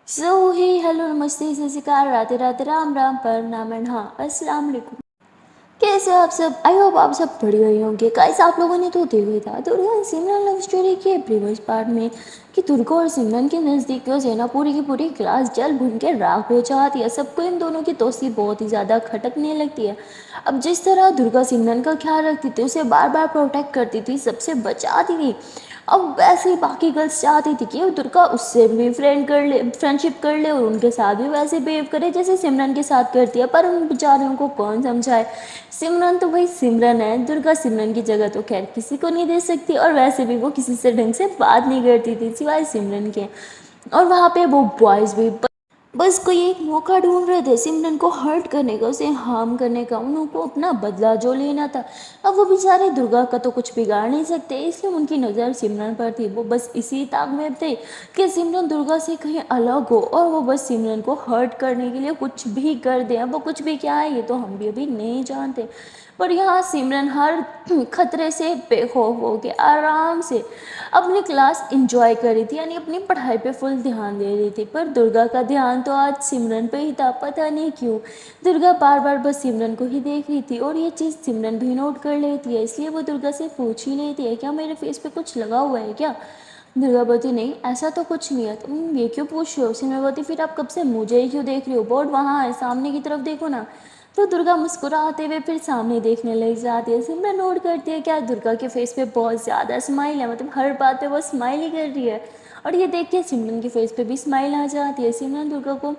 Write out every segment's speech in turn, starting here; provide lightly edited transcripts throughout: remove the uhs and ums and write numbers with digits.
सो ही hello नमस्ते सत श्री अकाल राधे राधे राम राम प्रणाम एंड हाँ अस्सलाम वालेकुम। कैसे हो आप सब? आई होप आप सब बढ़िया ही होंगे। गाइस आप लोगों ने तो देखा था दुर्गा और सिमरन लव स्टोरी के प्रीवियस पार्ट में कि दुर्गा और सिमरन के नज़दीकियों से ना पूरी की पूरी क्लास जल भुन के राख हो जाती है। सबको इन दोनों की दोस्ती बहुत ही ज़्यादा खटकने लगती है। अब जिस तरह दुर्गा सिमरन का ख्याल रखती थी, उसे बार बार प्रोटेक्ट करती थी, सबसे बचाती थी, अब वैसे ही बाकी गर्ल्स चाहती थी कि दुर्गा उससे भी फ्रेंडशिप कर ले और उनके साथ भी वैसे बिहेव करे जैसे सिमरन के साथ करती है। पर उन बेचारियों को कौन समझाए। सिमरन तो भाई सिमरन है, दुर्गा सिमरन की जगह तो खैर किसी को नहीं दे सकती, और वैसे भी वो किसी से ढंग से बात नहीं करती थी सिवाय सिमरन के। और वहाँ पे वो बॉयज़ भी बस कोई एक मौका ढूंढ रहे थे सिमरन को हर्ट करने का, उसे हार्म करने का, उनको अपना बदला जो लेना था। अब वो बेचारे दुर्गा का तो कुछ बिगाड़ नहीं सकते, इसलिए उनकी नज़र सिमरन पर थी। वो बस इसी ताक में थे कि सिमरन दुर्गा से कहीं अलग हो, और वो बस सिमरन को हर्ट करने के लिए कुछ भी कर दें। अब वो कुछ भी क्या है ये तो हम भी अभी नहीं जानते। पर यहाँ सिमरन हर खतरे से बेखौफ हो के आराम से अपनी क्लास इंजॉय कर रही थी, यानी अपनी पढ़ाई पे फुल ध्यान दे रही थी। पर दुर्गा का ध्यान तो आज सिमरन पे ही था, पता नहीं क्यों। दुर्गा बार बार बस सिमरन को ही देख रही थी, और ये चीज़ सिमरन भी नोट कर लेती है, इसलिए वो दुर्गा से पूछ ही लेती है क्या मेरे फेस पे कुछ लगा हुआ है क्या। दुर्गा बोलती नहीं ऐसा तो कुछ नहीं है। तुम ये क्यों पूछ रहे हो? सिमरन बोलती फिर आप कब से मुझे ही क्यों देख रही हो? बोर्ड वहाँ है, सामने की तरफ देखो ना। तो दुर्गा मुस्कुराते हुए फिर सामने देखने लग जाती है। सिमरन नोट करती है क्या दुर्गा के फेस पे बहुत ज़्यादा स्माइल है, मतलब हर बात पे वो स्माइल ही कर रही है। और ये देख के सिमरन के फेस पे भी स्माइल आ जाती है। सिमरन दुर्गा को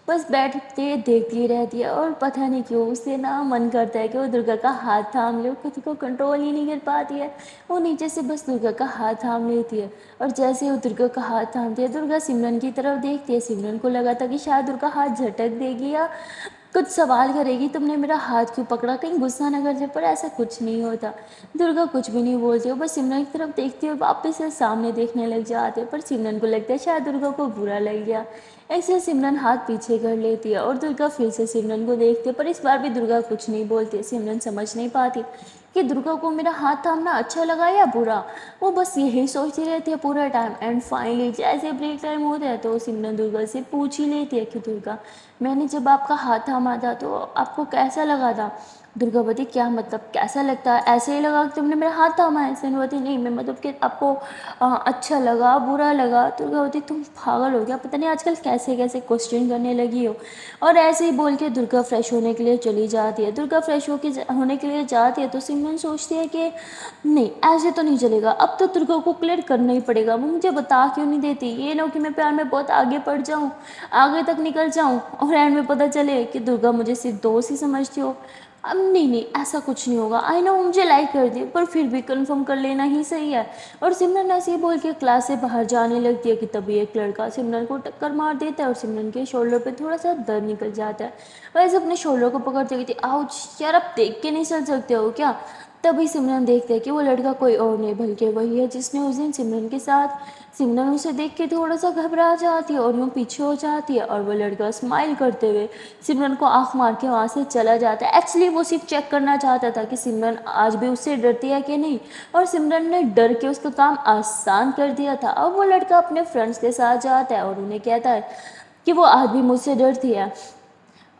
बस बैठते देखती रहती है, और पता नहीं क्यों उसे ना मन करता है कि वो दुर्गा का हाथ थाम ले। वो खुद को कंट्रोल ही नहीं कर पाती है, वो नीचे से बस दुर्गा का हाथ थाम लेती है। और जैसे वो दुर्गा का हाथ थामती है, दुर्गा सिमरन की तरफ देखती है। सिमरन को लगा था कि शायद दुर्गा हाथ झटक देगी या कुछ सवाल करेगी, तुमने मेरा हाथ क्यों पकड़ा, कहीं गुस्सा ना कर जाए। पर ऐसा कुछ नहीं होता। दुर्गा कुछ भी नहीं बोलती, वो बस सिमरन की तरफ देखती है और वापस से सामने देखने लग जाती है। पर सिमरन को लगता है शायद दुर्गा को बुरा लग गया, ऐसे सिमरन हाथ पीछे कर लेती है, और दुर्गा फिर से सिमरन को देखती है। पर इस बार भी दुर्गा कुछ नहीं बोलती। सिमरन समझ नहीं पाती कि दुर्गा को मेरा हाथ थामना अच्छा लगा या बुरा। वो बस यही सोचती रहती है पूरा टाइम। एंड फाइनली जैसे ब्रेक टाइम होता है तो सिमरन दुर्गा से पूछ ही लेती है कि दुर्गा मैंने जब आपका हाथ थामा था तो आपको कैसा लगा था? दुर्गावती क्या मतलब कैसा लगता है? ऐसे ही लगा कि तुमने मेरा हाथ थामा है? सिमरवती नहीं, मैं मतलब कि आपको अच्छा लगा बुरा लगा? दुर्गावती तुम पागल हो गया, पता नहीं आजकल कैसे कैसे क्वेश्चन करने लगी हो। और ऐसे ही बोल के दुर्गा फ्रेश होने के लिए चली जाती है। दुर्गा फ्रेश होने के लिए जाती है तो सिमरन सोचती है कि नहीं ऐसे तो नहीं चलेगा, अब तो दुर्गा को क्लियर करना ही पड़ेगा। वो मुझे बता क्यों नहीं देती? ये ना हो कि मैं प्यार में बहुत आगे बढ़ जाऊँ, आगे तक निकल जाऊँ, और एंड में पता चले कि दुर्गा मुझे सिर्फ दोस्त ही समझती हो। अब नहीं नहीं ऐसा कुछ नहीं होगा। आई नो मुझे लाइक कर दी, पर फिर भी कंफर्म कर लेना ही सही है। और सिमरन ऐसे ही बोल के क्लास से बाहर जाने लगती है कि तभी एक लड़का सिमरन को टक्कर मार देता है, और सिमरन के शोल्डर पे थोड़ा सा दर्द निकल जाता है। वैसे अपने शोल्डर को पकड़ते हुए थी, आउच यार आप देख के नहीं चल सकते हो क्या? तभी सिमरन देखते हैं कि वो लड़का कोई और नहीं बल्कि वही है जिसने उस दिन सिमरन के साथ। सिमरन उसे देख के थोड़ा सा घबरा जाती है और यूँ पीछे हो जाती है, और वो लड़का स्माइल करते हुए सिमरन को आँख मार के वहाँ से चला जाता है। एक्चुअली वो सिर्फ चेक करना चाहता था कि सिमरन आज भी उससे डरती है कि नहीं, और सिमरन ने डर के उसका काम आसान कर दिया था। अब वो लड़का अपने फ्रेंड्स के साथ जाता है और उन्हें कहता है कि वो आज भी मुझसे डरती है,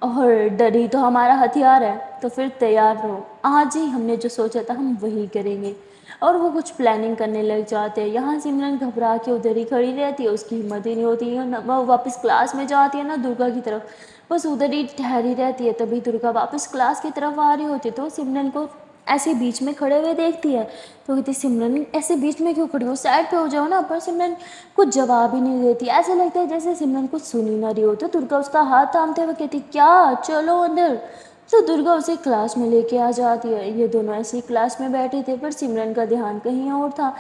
और डर ही तो हमारा हथियार है, तो फिर तैयार रहो, आज ही हमने जो सोचा था हम वही करेंगे। और वो कुछ प्लानिंग करने लग जाते हैं। यहाँ सिमरन घबरा के उधर ही खड़ी रहती है, उसकी हिम्मत ही नहीं होती है ना वो वापस क्लास में जाती है ना दुर्गा की तरफ, बस उधर ही ठहरी रहती है। तभी दुर्गा वापस क्लास की तरफ आ रही होती है, तो सिमरन को ऐसे बीच में खड़े हुए देखती है। तो कहती सिमरन ऐसे बीच में क्यों खड़ी हो, साइड पे हो जाओ ना। पर सिमरन कुछ जवाब ही नहीं देती, ऐसा लगता है जैसे सिमरन कुछ सुन ही ना रही हो। तो दुर्गा उसका हाथ थामते हुए कहती क्या चलो अंदर। तो दुर्गा उसे क्लास में लेके आ जाती है। ये दोनों ऐसे ही क्लास में बैठे थे, पर सिमरन का ध्यान कहीं और था।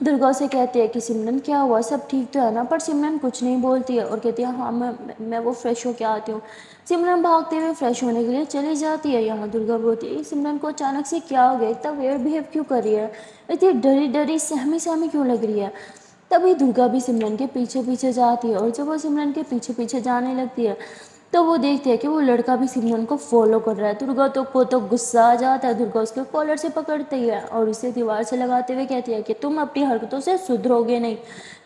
दुर्गा उसे कहती है कि सिमरन क्या हुआ, सब ठीक तो है ना? पर सिमरन कुछ नहीं बोलती है और कहती है हाँ मैं वो फ्रेश होके आती हूँ। सिमरन भागते हुए फ्रेश होने के लिए चली जाती है। यहाँ दुर्गा बोलती है सिमरन को अचानक से क्या हो गया, इतना वेयर बिहेव क्यों कर रही है, इतनी डरी डरी सहमी सहमी क्यों लग रही है। तभी दुर्गा भी सिमरन के पीछे पीछे जाती है, और जब वो सिमरन के पीछे पीछे जाने लगती है तो वो देखते हैं कि वो लड़का भी सिमरन को फॉलो कर रहा है। दुर्गा तो को तो गुस्सा आ जाता है। दुर्गा उसके कॉलर से पकड़ती है और उसे दीवार से लगाते हुए कहती है कि तुम अपनी हरकतों से सुधरोगे नहीं।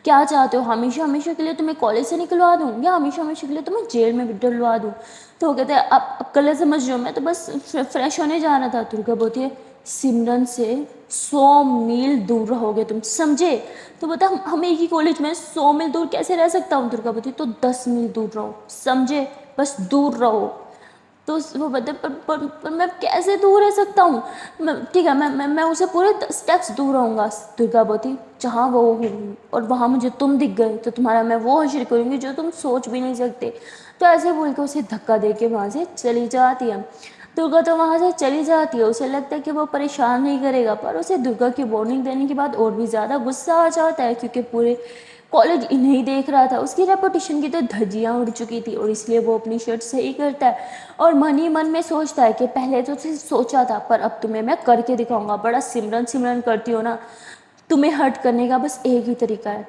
क्या चाहते हो, हमेशा हमेशा के लिए तुम्हें कॉलेज से निकलवा दूँ या हमेशा हमेशा के लिए तुम्हें जेल में भी डलवा दूँ। तो वो कहते हैं अब कल समझ रहे हो, मैं तो बस फ्रेश होने जाना था। दुर्गा बोलती है सिमरन से 100 मील दूर रहोगे तुम, समझे। तो बता हम एक ही कॉलेज में 100 मील दूर कैसे रह सकता हूँ। दुर्गा बोलती तो 10 मील दूर रहो, समझे, बस दूर रहो। तो वो बता पर मैं कैसे दूर रह सकता हूँ। ठीक है, मैं उसे पूरे 10 स्टेप्स दूर रहूँगा। दुर्गा बोलती जहाँ वो हूँ और वहाँ मुझे तुम दिख गए तो तुम्हारा मैं वो हश्र करूँगी जो तुम सोच भी नहीं सकते। तो ऐसे बोल के उसे धक्का दे के वहाँ से चली जाती है। दुर्गा तो वहाँ से चली जाती है। उसे लगता है कि वो परेशान नहीं करेगा, पर उसे दुर्गा की वार्निंग देने के बाद और भी ज़्यादा गुस्सा आ जाता है, क्योंकि पूरे कॉलेज इन्हें ही देख रहा था। उसकी रेपुटेशन की तो धज्जियाँ उड़ चुकी थी और इसलिए वो अपनी शर्ट सही करता है और मन ही मन में सोचता है कि पहले तो तुझे सोचा था पर अब तुम्हें मैं करके दिखाऊंगा। बड़ा सिमरन सिमरन करती हो ना, तुम्हें हर्ट करने का बस एक ही तरीका है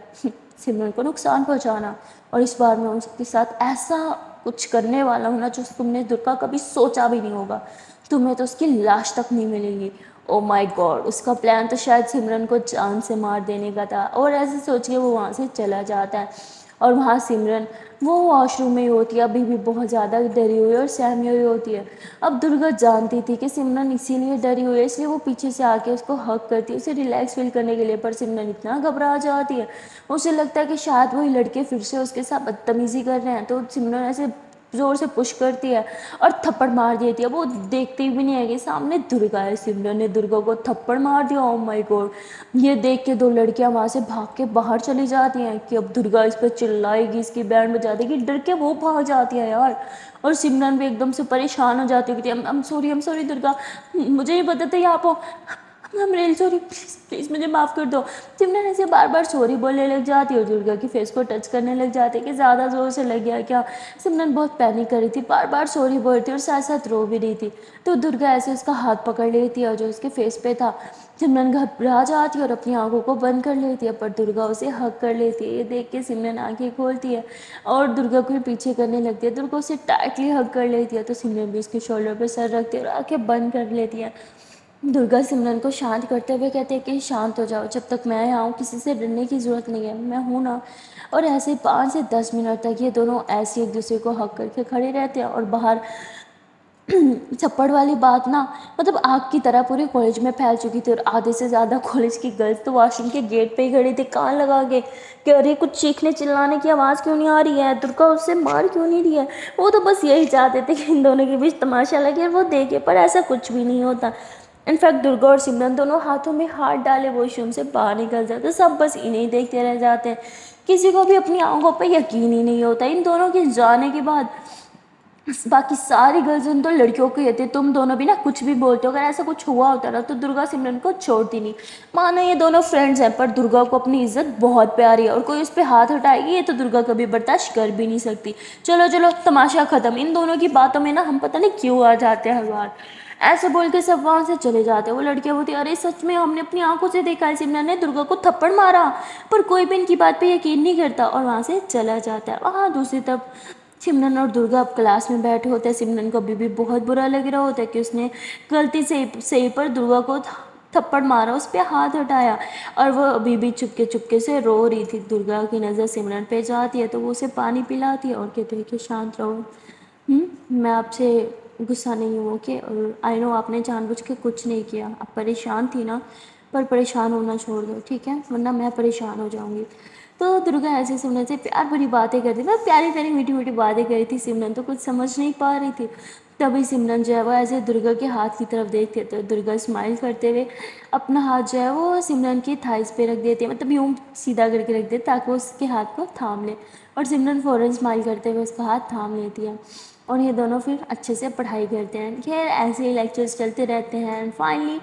सिमरन को नुकसान पहुंचाना। और इस बार मैं उनके साथ ऐसा कुछ करने वाला हूँ ना जो तुमने दुर्गा कभी सोचा भी नहीं होगा। तुम्हें तो उसकी लाश तक नहीं मिलेगी। ओ माय गॉड, उसका प्लान तो शायद सिमरन को जान से मार देने का था। और ऐसे सोच के वो वहाँ से चला जाता है और वहाँ सिमरन वो वॉशरूम में ही होती है, अभी भी बहुत ज़्यादा डरी हुई और सहमी हुई होती है। अब दुर्गा जानती थी कि सिमरन इसीलिए डरी हुई है, इसलिए वो पीछे से आके उसको हक करती है उसे रिलैक्स फील करने के लिए। पर सिमरन इतना घबरा जाती है, उसे लगता है कि शायद वही लड़के फिर से उसके साथ बदतमीजी कर रहे हैं। तो सिमरन ऐसे जोर से पुश करती है और थप्पड़ मार देती है। वो देखती भी नहीं है कि सामने दुर्गा है। सिमरन ने दुर्गा को थप्पड़ मार दिया। ओ माय गॉड, ये देख के दो लड़कियां वहां से भाग के बाहर चली जाती हैं कि अब दुर्गा इस पर चिल्लाएगी, इसकी बैंड बजा देगी। डर के वो भाग जाती है यार। और सिमरन भी एकदम से परेशान हो जाती है कि आई एम सॉरी दुर्गा, मुझे नहीं पता था ये आप हो, I am really sorry, please please मुझे माफ़ कर दो। सिमरन ऐसे बार बार सॉरी बोलने लग जाती है और दुर्गा की फेस को टच करने लग जाती है कि ज़्यादा ज़ोर से लग गया क्या। सिमरन बहुत पैनिक कर रही थी, बार बार सॉरी बोल रही थी और साथ साथ रो भी रही थी। तो दुर्गा ऐसे उसका हाथ पकड़ लेती है और जो उसके फेस पे था। सिमरन घबरा जाती है और अपनी आंखों को बंद कर लेती है, पर दुर्गा उसे हग कर लेती है। ये देख के सिमरन आंखें खोलती है और दुर्गा को पीछे करने लगती है। दुर्गा उसे टाइटली हग कर लेती है तो सिमरन भी उसके शोल्डर पे सर रखती है और आंखें बंद कर लेती है। दुर्गा सिमरन को शांत करते हुए कहते हैं कि शांत हो जाओ, जब तक मैं यहाँ हूँ किसी से डरने की ज़रूरत नहीं है, मैं हूँ ना। और ऐसे 5 से 10 मिनट तक ये दोनों ऐसे एक दूसरे को हक करके खड़े रहते हैं। और बाहर छप्पड़ वाली बात ना, मतलब आग की तरह पूरे कॉलेज में फैल चुकी थी और आधे से ज़्यादा कॉलेज की गर्ल्स तो वॉशरूम के गेट पे ही खड़ी थी कान लगा के कि अरे कुछ चीखने चिल्लाने की आवाज़ क्यों नहीं आ रही है, दुर्गा उससे मार क्यों नहीं रही है। वो तो बस यही चाहते थे कि इन दोनों के बीच तमाशा लगे और वो देखे, पर ऐसा कुछ भी नहीं होता। इनफैक्ट दुर्गा और सिमरन दोनों हाथों में हाथ डाले वॉशरूम से बाहर निकल जाते, सब बस इन्हें देखते रह जाते हैं। किसी को भी अपनी आंखों पर यकीन ही नहीं होता। इन दोनों के जाने के बाद बाकी सारी गर्ल्स उन तो लड़कियों को कहते तुम दोनों भी ना कुछ भी बोलते हो। अगर ऐसा कुछ हुआ होता ना तो दुर्गा सिमरन को छोड़ती नहीं। मानो ये दोनों फ्रेंड्स हैं, पर दुर्गा को अपनी इज्जत बहुत प्यारी है और कोई उस पर हाथ हटाएगी ये तो दुर्गा कभी बर्दाश्त कर भी नहीं सकती। चलो चलो तमाशा खत्म, इन दोनों की बातों में ना हम पता नहीं क्यों आ जाते हैं हर बार। ऐसे बोल के सब वहाँ से चले जाते हैं। वो लड़कियाँ बोलती अरे सच में हमने अपनी आंखों से देखा है सिमरन ने दुर्गा को थप्पड़ मारा। पर कोई भी इनकी बात पे यकीन नहीं करता और वहाँ से चला जाता है। वहाँ दूसरी तरफ सिमरन और दुर्गा अब क्लास में बैठे होते हैं। सिमरन को अभी भी बहुत बुरा लग रहा होता है कि उसने गलती से सही पर दुर्गा को थप्पड़ मारा, उस पर हाथ हटाया और वो अभी भी चुपके चुपके से रो रही थी। दुर्गा की नज़र सिमरन पे जाती है तो वो उसे पानी पिलाती है और कहती है कि शांत रहो। मैं आपसे गुस्सा नहीं हूँ ओके, और आई नो आपने जानबूझ के कुछ नहीं किया, आप परेशान थी ना, पर परेशान होना छोड़ दो ठीक है, वरना मैं परेशान हो जाऊँगी। तो दुर्गा ऐसे सिमरन से प्यार भरी बातें करती, मैं प्यारी प्यारी मीठी मीठी बातें कर रही थी। सिमरन तो कुछ समझ नहीं पा रही थी। तभी सिमरन जो है वो ऐसे दुर्गा के हाथ की तरफ देखते तो दुर्गा स्माइल करते हुए अपना हाथ जो है वो सिमरन की थाइस पे रख देती है, मतलब यूँ सीधा करके रख देती ताकि वो उसके हाथ को थाम ले। और सिमरन फ़ौरन स्माइल करते हुए उसका हाथ थाम लेती है और ये दोनों फिर अच्छे से पढ़ाई करते हैं। खैर ऐसे ही लेक्चर्स चलते रहते हैं एंड फाइनली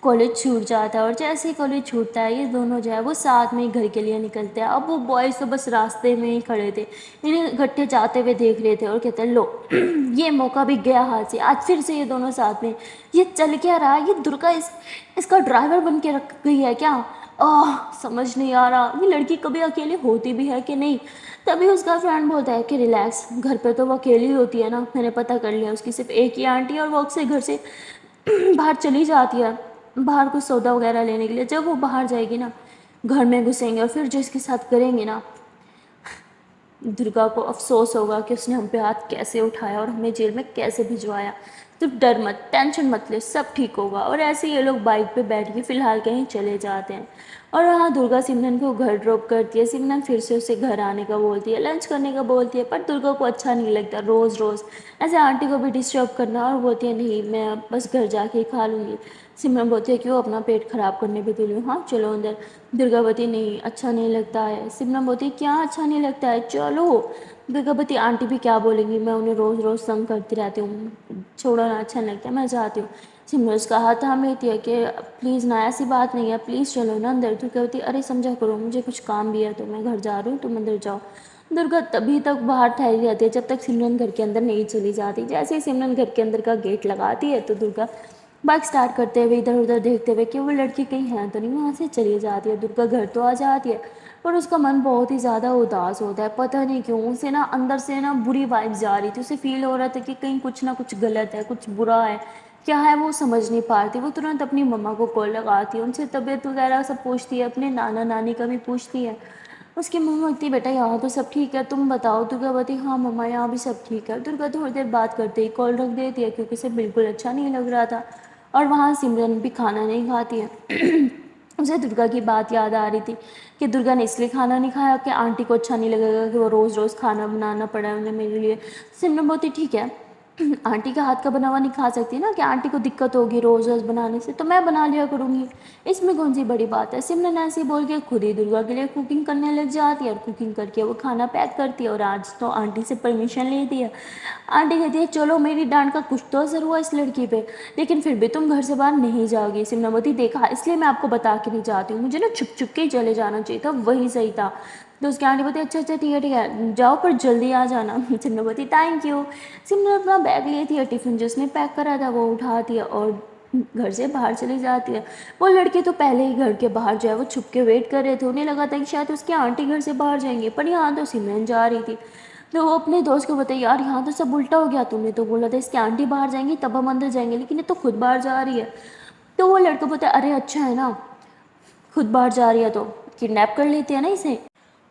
कॉलेज छूट जाता है। और जैसे ही कॉलेज छूटता है ये दोनों जो है वो साथ में ही घर के लिए निकलते हैं। अब वो बॉयज़ तो बस रास्ते में ही खड़े थे, इन्हें इकट्ठे जाते हुए देख रहे थे और कहते हैं लो ये मौका भी गया हाथ से, आज फिर से ये दोनों साथ में। ये चल क्या रहा है, ये दुर्गा इसका ड्राइवर बन के रख गई है क्या। समझ नहीं आ रहा ये लड़की कभी अकेले होती भी है कि नहीं। तभी उसका फ्रेंड बोलता है कि रिलैक्स, घर पे तो वो अकेली होती है ना, मैंने पता कर लिया, उसकी सिर्फ एक ही आंटी है और वो अक्सर घर से बाहर चली जाती है, बाहर कुछ सौदा वगैरह लेने के लिए। जब वो बाहर जाएगी ना, घर में घुसेंगे और फिर जो इसके साथ करेंगे ना, दुर्गा को अफसोस होगा कि उसने हम पे हाथ कैसे उठाया और हमें जेल में कैसे भिजवाया। तो डर मत, टेंशन मत ले, सब ठीक होगा। और ऐसे ये लोग बाइक पे बैठ के फ़िलहाल कहीं चले जाते हैं। और हाँ, दुर्गा सिमरन को घर ड्रॉप करती है। सिमरन फिर से उसे घर आने का बोलती है, लंच करने का बोलती है, पर दुर्गा को अच्छा नहीं लगता रोज़ रोज़ ऐसे आंटी को भी डिस्टर्ब करना, और बोलती है नहीं, मैं बस घर जाके ही खा लूँगी। सिमरन बोलती है क्यों अपना पेट खराब करने पे तुली हूँ, हाँ चलो अंदर। दुर्गावती नहीं, अच्छा नहीं लगता है। सिमरन बोलती है क्या अच्छा नहीं लगता है, चलो। दुर्गावती आंटी भी क्या बोलेंगी, मैं उन्हें रोज़ रोज़ तंग करती रहती हूँ, छोड़ो ना, अच्छा नहीं लगता, मैं जाती हूँ। सिमरन उसका हाथ थाम लेती है कि प्लीज़ ना, ऐसी बात नहीं है, प्लीज़ चलो ना अंदर। दुर्गावती अरे समझा करो, मुझे कुछ काम भी है तो मैं घर जा रही हूँ, तुम अंदर जाओ। दुर्गा तभी तक बाहर ठहरी रहती है जब तक सिमरन घर के अंदर नहीं चली जाती। जैसे ही सिमरन घर के अंदर का गेट लगाती है तो दुर्गा बाइक स्टार्ट करते हुए इधर उधर देखते हुए कि वो लड़की कहीं है तो नहीं, वहाँ से चली जाती है। दुर्गा घर तो आ जाती है पर उसका मन बहुत ही ज़्यादा उदास होता है, पता नहीं क्यों। उसे ना अंदर से ना बुरी वाइब्स जा रही थी, उसे फील हो रहा था कि कहीं कुछ ना कुछ गलत है, कुछ बुरा है, क्या है वो समझ नहीं पा रही थी। वो तुरंत अपनी मम्मा को कॉल लगाती है, उनसे तबीयत वगैरह सब पूछती है, अपने नाना नानी का भी पूछती है। उसकी मम्मा कहती बेटा यहाँ तो सब ठीक है, तुम बताओ। दुर्गा बोलती हाँ मम्मा यहाँ भी सब ठीक है। दुर्गा थोड़ी देर बात करते ही कॉल रख देती है क्योंकि उसे बिल्कुल अच्छा नहीं लग रहा था। और वहाँ सिमरन भी खाना नहीं खाती है। उसे दुर्गा की बात याद आ रही थी कि दुर्गा ने इसलिए खाना नहीं खाया कि आंटी को अच्छा नहीं लगेगा कि वो रोज़ रोज़ खाना बनाना पड़ा है उन्हें मेरे लिए। सिमरन बोलती ठीक है, आंटी का हाथ का बना हुआ नहीं खा सकती ना, कि आंटी को दिक्कत होगी रोज़ रोज़ बनाने से, तो मैं बना लिया करूँगी, इसमें कौन सी बड़ी बात है। सिमरन ऐसे बोल के खुद ही दुर्गा के लिए कुकिंग करने लग जाती है और कुकिंग करके वो खाना पैक करती है। और आज तो आंटी से परमिशन लेती है। आंटी कहती है चलो मेरी डांट का कुछ तो असर हुआ इस लड़की पे, लेकिन फिर भी तुम घर से बाहर नहीं जाओगी। सिमरन बोलती देखा, इसलिए मैं आपको बता के नहीं जाती हूँ, मुझे ना छुप छुप के ही चले जाना चाहिए था, वही सही था। तो उसकी आंटी बोलती अच्छा अच्छा ठीक है जाओ, पर जल्दी आ जाना। सिमरन बोलती थैंक यू। सिमरन अपना बैग लेती है, टिफ़िन जो उसने पैक करा था वो उठाती है और घर से बाहर चली जाती है। वो लड़के तो पहले ही घर के बाहर जो है वो छुप के वेट कर रहे थे, उन्हें लगा था कि शायद उसकी आंटी घर से बाहर जाएंगे, पर यहाँ तो सिमरन जा रही थी। तो वो अपने दोस्त को बताई यार यहाँ तो सब उल्टा हो गया, तुमने तो बोला था इसकी आंटी बाहर जाएंगी तब हम अंदर जाएंगे, लेकिन ये तो खुद बाहर जा रही है। तो वो लड़का बोलता है अरे अच्छा है ना, खुद बाहर जा रही है तो किडनैप कर लेते हैं ना इसे।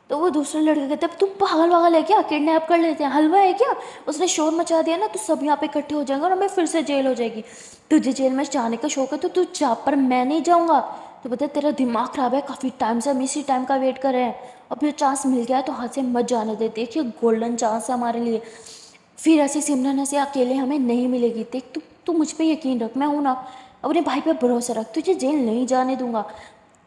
तो वो दूसरा लड़का कहता है तुम पागल वागल है क्या, किडनैप कर लेते हैं, हलवा है क्या, उसने शोर मचा दिया ना तो सब यहाँ पे इकट्ठे हो जाएंगे और हमें फिर से जेल हो जाएगी। तुझे जेल में जाने का शौक है तो तू जा, पर मैं नहीं जाऊँगा। तो बता तेरा दिमाग ख़राब है, काफ़ी टाइम से हम इसी टाइम का वेट कर रहे हैं, अब ये चांस मिल गया है तो हाथ से मत जाने देते, देखिए गोल्डन चांस है हमारे लिए। फिर ऐसे सिमरन ऐसे अकेले हमें नहीं मिलेगी, देख तू तू मुझ पे यकीन रख, मैं हूँ ना, अपने भाई पे भरोसा रख, तुझे जेल नहीं जाने दूंगा,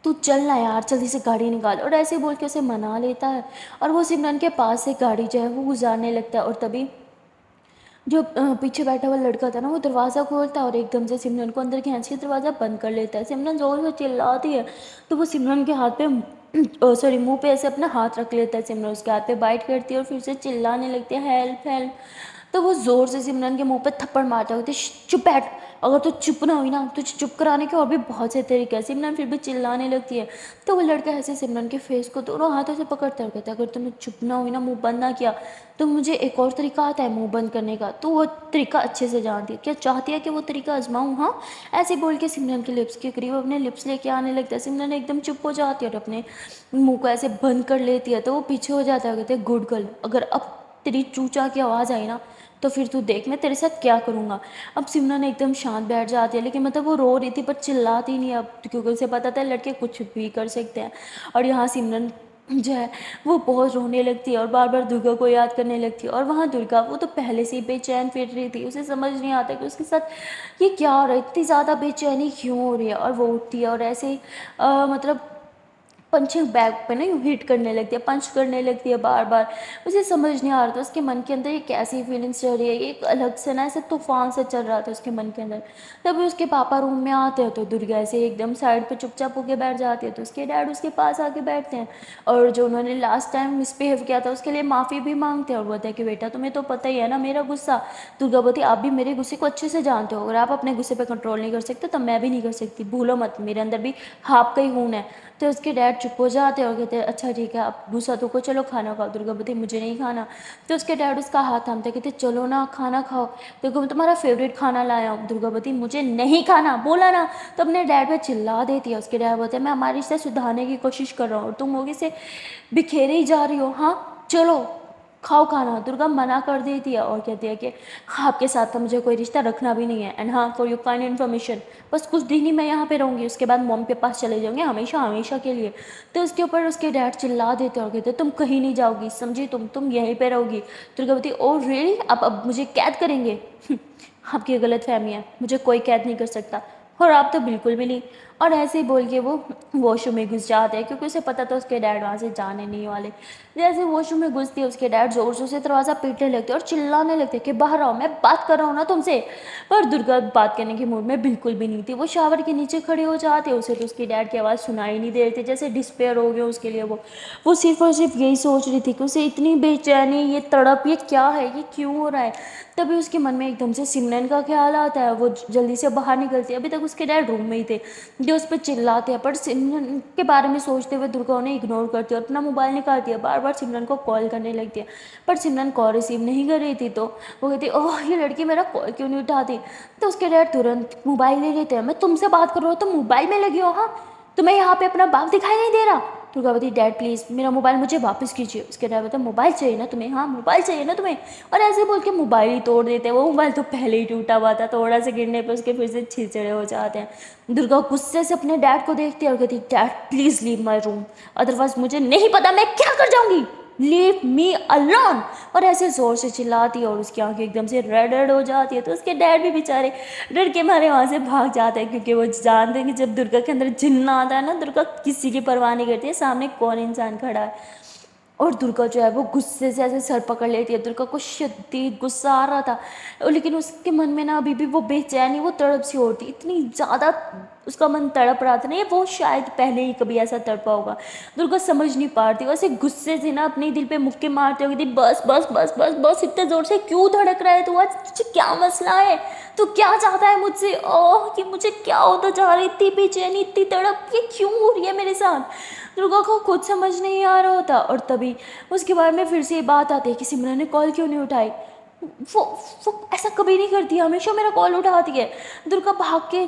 तू चल ना यार, जल्दी से गाड़ी निकाल। और ऐसे बोल के उसे मना लेता है और वो सिमरन के पास से गाड़ी जो है वो गुजारने लगता है। और तभी जो पीछे बैठा हुआ लड़का था ना वो दरवाज़ा खोलता है और एकदम से सिमरन को अंदर खींच के दरवाज़ा बंद कर लेता है। सिमरन ज़ोर से चिल्लाती है तो वो सिमरन के हाथ पे सॉरी मुंह पे ऐसे अपना हाथ रख लेता है। सिमरन उसके हाथ पे बाइट करती है और फिर से चिल्लाने लगती है हेल्प हेल्प। तो वो ज़ोर से सिमरन के मुंह पे थप्पड़ मारता है, कहती चुप बैठ, अगर तू चुप ना हुई ना तुझे चुप कराने के और भी बहुत से तरीके हैं। सिमरन फिर भी चिल्लाने लगती है। तो वो लड़का ऐसे सिमरन के फेस को दोनों हाथों से पकड़ता है, कहता है अगर तुमने चुप ना हुई ना, मुंह बंद ना किया, तो मुझे एक और तरीका आता है मुंह बंद करने का, तो वो तरीका अच्छे से जानती है, क्या चाहती है कि वो तरीका आजमाऊँ, हाँ। ऐसे बोल के सिमरन के लिप्स के करीब अपने लिप्स लेके आने लगता है। सिमरन एकदम चुप हो जाती है और अपने मुंह को ऐसे बंद कर लेती है। तो वो पीछे हो जाता है, कहते हैं गुड गर्ल, अगर अब तेरी चूचा की आवाज़ आई ना तो फिर तू देख मैं तेरे साथ क्या करूँगा। अब सिमरन एकदम शांत बैठ जाती है, लेकिन मतलब वो रो रही थी पर चिल्लाती नहीं अब, क्योंकि उसे पता था लड़के कुछ भी कर सकते हैं। और यहाँ सिमरन जो है वो बहुत रोने लगती है और बार बार दुर्गा को याद करने लगती है। और वहाँ दुर्गा वो तो पहले से ही बेचैन फिर रही थी, उसे समझ नहीं आता कि उसके साथ ये क्या हो रहा है, इतनी ज़्यादा बेचैनी क्यों हो रही है। और वो उठती है और ऐसे ही मतलब पंचिंग बैग पे ना यूँ हिट करने लगती है, पंच करने लगती है बार बार। उसे समझ नहीं आ रहा था उसके मन के अंदर ये कैसी फीलिंग्स चल रही है, ये एक अलग से ना ऐसे तूफान से चल रहा था उसके मन के अंदर। तभी उसके पापा रूम में आते हैं तो दुर्गा ऐसे एकदम साइड पे चुपचाप होके बैठ जाती है, तो उसके डैड उसके पास आके बैठते हैं और जो उन्होंने लास्ट टाइम मिसबिहेव किया था उसके लिए माफ़ी भी मांगते हैं। और बोलते हैं कि बेटा तुम्हें तो पता ही है ना मेरा गुस्सा, दुर्गा बोलती आप भी मेरे गुस्से को अच्छे से जानते हो, अगर आप अपने गुस्से पे कंट्रोल नहीं कर सकते तो मैं भी नहीं कर सकती, भूलो मत मेरे अंदर भी हाफ का ही खून है। तो उसके डैड चुप हो जाते हैं और कहते हैं अच्छा ठीक है, आप गुस्सा तो को, चलो खाना खाओ। दुर्गा बोलती मुझे नहीं खाना। तो उसके डैड उसका हाथ थामते कहते चलो ना खाना खाओ। दुर्गा मैं तुम्हारा फेवरेट खाना लाया हूँ। दुर्गा बोलती मुझे नहीं खाना, बोला ना। तो अपने डैड पे चिल्ला देती है। उसके डैड बोलते हैं मैं हमारे रिश्ते सुधारने की कोशिश कर रहा हूँ और तुम लोग इसे बिखेरे ही जा रही हो। हाँ चलो खाओ खाना। दुर्गा मना कर देती है और कहती है कि आपके साथ तो मुझे कोई रिश्ता रखना भी नहीं है। एंड हाँ, फॉर योर काइंड इन्फॉर्मेशन, बस कुछ दिन ही मैं यहाँ पे रहूँगी, उसके बाद मॉम के पास चले जाऊँगी हमेशा हमेशा के लिए। तो उसके ऊपर उसके डैड चिल्ला देते और कहते तुम कहीं नहीं जाओगी, समझी, तुम यहीं पे रहोगी। दुर्गा बोलती ओ रियली, अब मुझे कैद करेंगे? आपकी गलत फहमी है, मुझे कोई कैद नहीं कर सकता और आप तो बिल्कुल भी नहीं। और ऐसे ही बोल के वो वॉशरूम में घुस जाते हैं क्योंकि उसे पता था उसके डैड वहाँ से जाने नहीं वाले। जैसे वॉशरूम में घुसती है उसके डैड जोर जोर से दरवाज़ा पीटने लगते और चिल्लाने लगते कि बाहर आओ, मैं बात कर रहा हूँ ना तुमसे। पर दुर्गा बात करने के मूड में बिल्कुल भी नहीं थी। वो शावर के नीचे खड़े हो जाते, उसे तो उसके डैड की आवाज़ सुनाई नहीं दे रही थी, जैसे डिस्पेयर हो गया उसके लिए। वो सिर्फ और सिर्फ यही सोच रही थी कि उसे इतनी बेचैनी, ये तड़प, ये क्या है, ये क्यों हो रहा है। तभी उसके मन में एकदम से सिमरन का ख्याल आता है। वो जल्दी से बाहर निकलती है। अभी तक उसके डैड रूम में ही थे जो उस पर चिल्लाते हैं, पर सिमरन के बारे में सोचते हुए दुर्गा उन्हें इग्नोर करती है और अपना मोबाइल निकालती है, बार बार सिमरन को कॉल करने लगती है। पर सिमरन कॉल रिसीव नहीं कर रही थी। तो वो कहती ओह ये लड़की मेरा कॉल क्यों नहीं उठाती। तो उसके डैड तुरंत मोबाइल ले लेते हैं। मैं तुमसे बात कर रहा हूँ तो मोबाइल में लगी हो? हाँ, तुम्हें यहाँ पे अपना बाप दिखाई नहीं दे रहा? दुर्गा बोलती डैड प्लीज़ मेरा मोबाइल मुझे वापस कीजिए। उसके डैड बोलते मोबाइल चाहिए ना तुम्हें? हाँ मोबाइल चाहिए ना तुम्हें? और ऐसे बोल के मोबाइल ही तोड़ देते हैं। वो मोबाइल तो पहले ही टूटा हुआ था, थोड़ा सा गिरने पे उसके फिर से छिलछड़े हो जाते हैं। दुर्गा गुस्से से अपने डैड को देखती है और कहती dad please leave my room, otherwise मुझे नहीं पता मैं क्या कर जाऊंगी, लीव मी अलोन। और ऐसे ज़ोर से चिल्लाती है और उसकी आंखें एकदम से रेड रेड हो जाती है। तो उसके डैड भी बेचारे डर के मारे वहाँ से भाग जाते हैं क्योंकि वो जानते हैं कि जब दुर्गा के अंदर जिन्न आता है ना, दुर्गा किसी की परवाह नहीं करती है सामने कौन इंसान खड़ा है। और दुर्गा जो है वो गुस्से से ऐसे सर पकड़ लेती है। दुर्गा को शदीद गुस्सा आ रहा था, लेकिन उसके मन में ना अभी भी वो बेचैनी, वो तड़प सी होती, इतनी ज़्यादा उसका मन तड़प रहा था ना, ये वो शायद पहले ही कभी ऐसा तड़पा होगा। दुर्गा समझ नहीं पा रही थी, वैसे गुस्से से ना अपने दिल पे मुक्के मारते हुए थी बस बस बस बस बस, इतने ज़ोर से क्यों धड़क रहा है तू? आज तुझे क्या मसला है? तू क्या चाहता है मुझसे? ओह कि मुझे क्या होता जा रही, इतनी बेचैनी, इतनी तड़प, ये क्यों हो रही है मेरे साथ? दुर्गा को खुद समझ नहीं आ रहा होता। और तभी उसके बारे में फिर से ये बात आती है कि सिमरन ने कॉल क्यों नहीं उठाई। वो वो ऐसा कभी नहीं करती, हमेशा मेरा कॉल उठाती है। दुर्गा भाग के